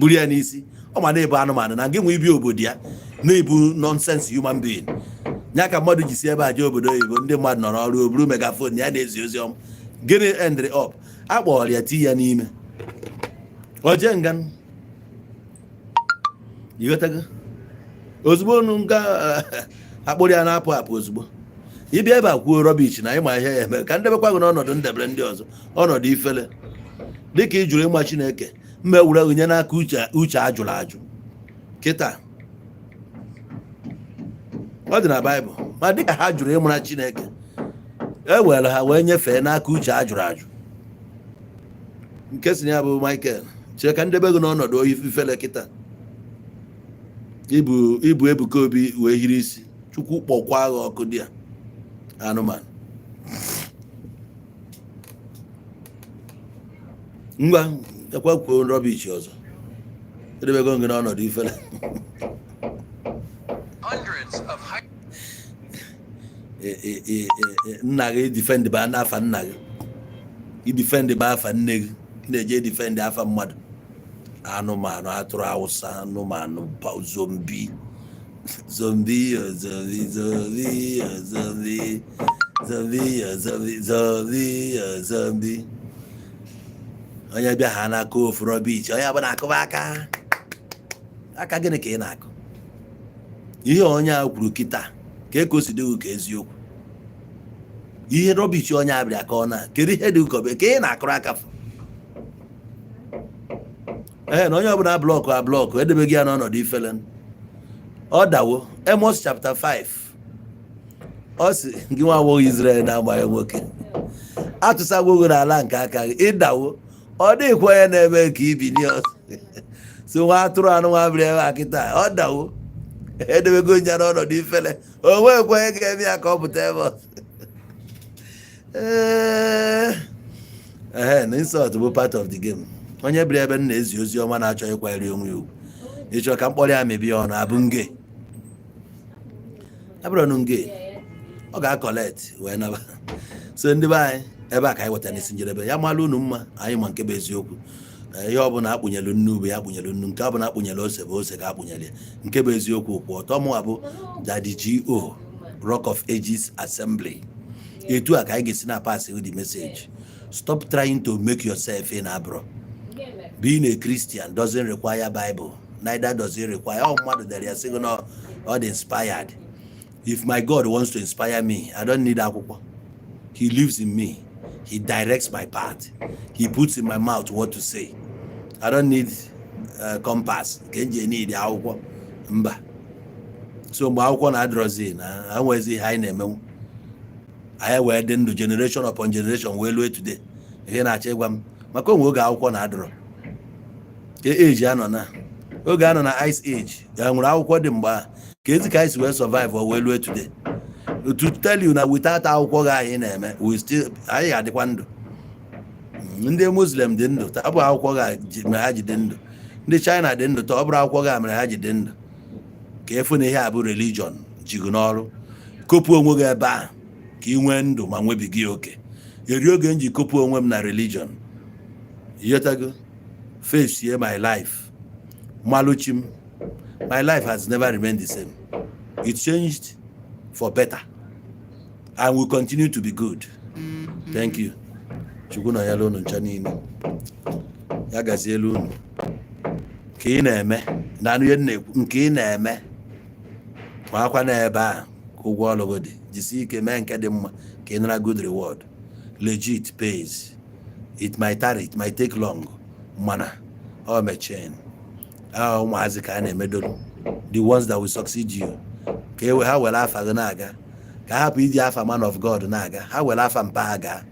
buru ya n'isi ọ ma na-ebu anụmanụ na gị nwe ibi obodo ya na-ebu nonsense human being nya ka mmadụ ji si ebe a jee obodo oyibo ndị mmadụ nọ n'ọrụ oburu megafon ya na-ezi ozi ọma gịnị endri up akpọrọ ya ti ya n'ime oje nga ịghọtago ozugbo nu nga akpụrụ ya na-apụ apụ ozugbo ịbịa ebe a kwuo rọbish na ịma ihe ya eme ka ndebekwa gị n'ọnọdụ ndebere ndị ọzọ ọnọdụ ifele dịka ị jụrụ ịma Chineke mma ewuregwu nye n'aka uche ajụrụ ajụ kịta ọ dị na Baịbụl ma dịka ha jụrụ ịmara Chineke e were ha wee nyefee n'aka uche ajụrụ ajụ nke si ya bụ Michael chee ka ndebe gị n'ọnọdụ ifele kịta ibu Ebuka Obi wee hiri isi Chukwu kpọkwa agha ọkụ dị ya anụmanụ ngwa ekwe kwuo rọbish ọzọ edebego gị n'ọnọdụ ifele nna gị difendị ba n'afa nna gị idifendị ba afa nne gị na-eje difendị afa mmadụ anụmanụ atụrụ awụsa anụmanụ zombi onye bịa ha na-akụ ofu rọbish onye bụ na-akụba aka gịnị ka ị na-akụ ihe onye a kwuru kịta ka ekosi dị ka eziokwu ihe rọbish onye abịa ka ọ na kedu ihe dị ụkọbe ka ị na-akụrụ aka na onye ọbụla blọkụ edebeghị ya n'ọnọdụ ifele ọ dawo Amos chapter 5 ọ sị gị nwa agbọghọ Israel na-agbaghị nwoke atụsagwogo n'ala nke aka gị ịdawo ọ dịghịkwa onye na-eme ka ibini so nwa atụrụ anụ nwa bịara ebe a kịta ọ dawo edebego nya n'ọnọdụ ifele o nweghịkwa onye ga-eme ya ka ọ pụta ebe na insult bụ part of the game. Onye bịara ebe na-ezi ozi ọma na-achọ ịkwanyere onwe ya ugwu ịchọ ka mkpọrọ ya mebie ọnụ abụ nge abụrụ ọnụ nge ọ ga-akọlet wee naba so ndị be anyị ebe a ka anyị wetara n'isi njedebe ya malụ unu mma anyị ma nke bụ eziokwu ihe ọbụla akpụnyelu nnu ube ya akpụnyelu nnu nke ọbụla akpụnyelu ose bụ ose ka akpụnyere nke bụ eziokwu kwụ ọtọ mụwa bụ Daddy G.O. Rock of Ages Assembly. Etu a ka anyị ga-esi na pass the message. Stop trying to make yourself in abro. Being a Christian doesn't require Bible. Neither does it require mmadụ dere ya sị no or inspired. If my God wants to inspire me, I don't need akwụkwọ. He lives in me. He directs my path. He puts in my mouth what to say. I don't need compass. Kenje need akwụkwọ mba. So mgbe akwụkwọ na-adrozi na anwezi ihe anyị na-emenwu. Anyị wee dị ndụ generation upon generation wee lue today. Ihe na-achọ ịgwa m maka onwe oge akwụkwọ na-adrọ. Age anọ na oge anọ na ice age ya nwere akwụkwọ dị mgbe a ka ezi ka anyị si wee survive or wee lue today. To tell you na without akwụkwọ gị anyị na-eme we still anyị ga-adịkwa ndụ. Ndị Muslim dị ndụ ọ bụ akwụkwọ gị mere ha ji dị ndụ. Ndị China dị ndụ ọ bụrụ akwụkwọ gị mere ha ji dị ndụ. Ka efu na ihe a bụ religion jigo n'ọrụ kopụ onwe gị ebe a ka ị nwee ndụ ma nwebighị oke. Eri oge nji kopụ onwe m na religion yotago face here my life maluchim my life has never remained the same. It changed for better and will continue to be good. Thank you. Chukwu na yalo unu ncha niile ya gazie elu unu ka ị na-eme na anụ ihe na-ekwu nke ị na-eme ma akwa na ebe a ka ụgwọ ọlụgụ dị jisi ike mee nke dị mma ka ị nara good reward. Legit pays. It might tarry, it might take long. Mana or mechen ụmụazị ka a na-emedolu the ones that will succeed you ka ha were afa gị na-aga ka hapụ iji afa man of God na-aga ha were afa mpa ha gaa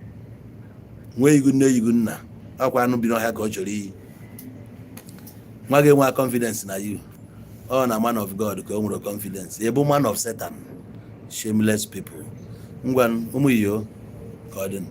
nwee igu nne igu nna ọkwa anụ bi n'ọhịa ka ọ chọrọ iyi nwa gị nwa confidence na you ọ na man of God ka o nwere confidence ebe man of Satan shameless people ngwa ụmụ iyo ka ọ dị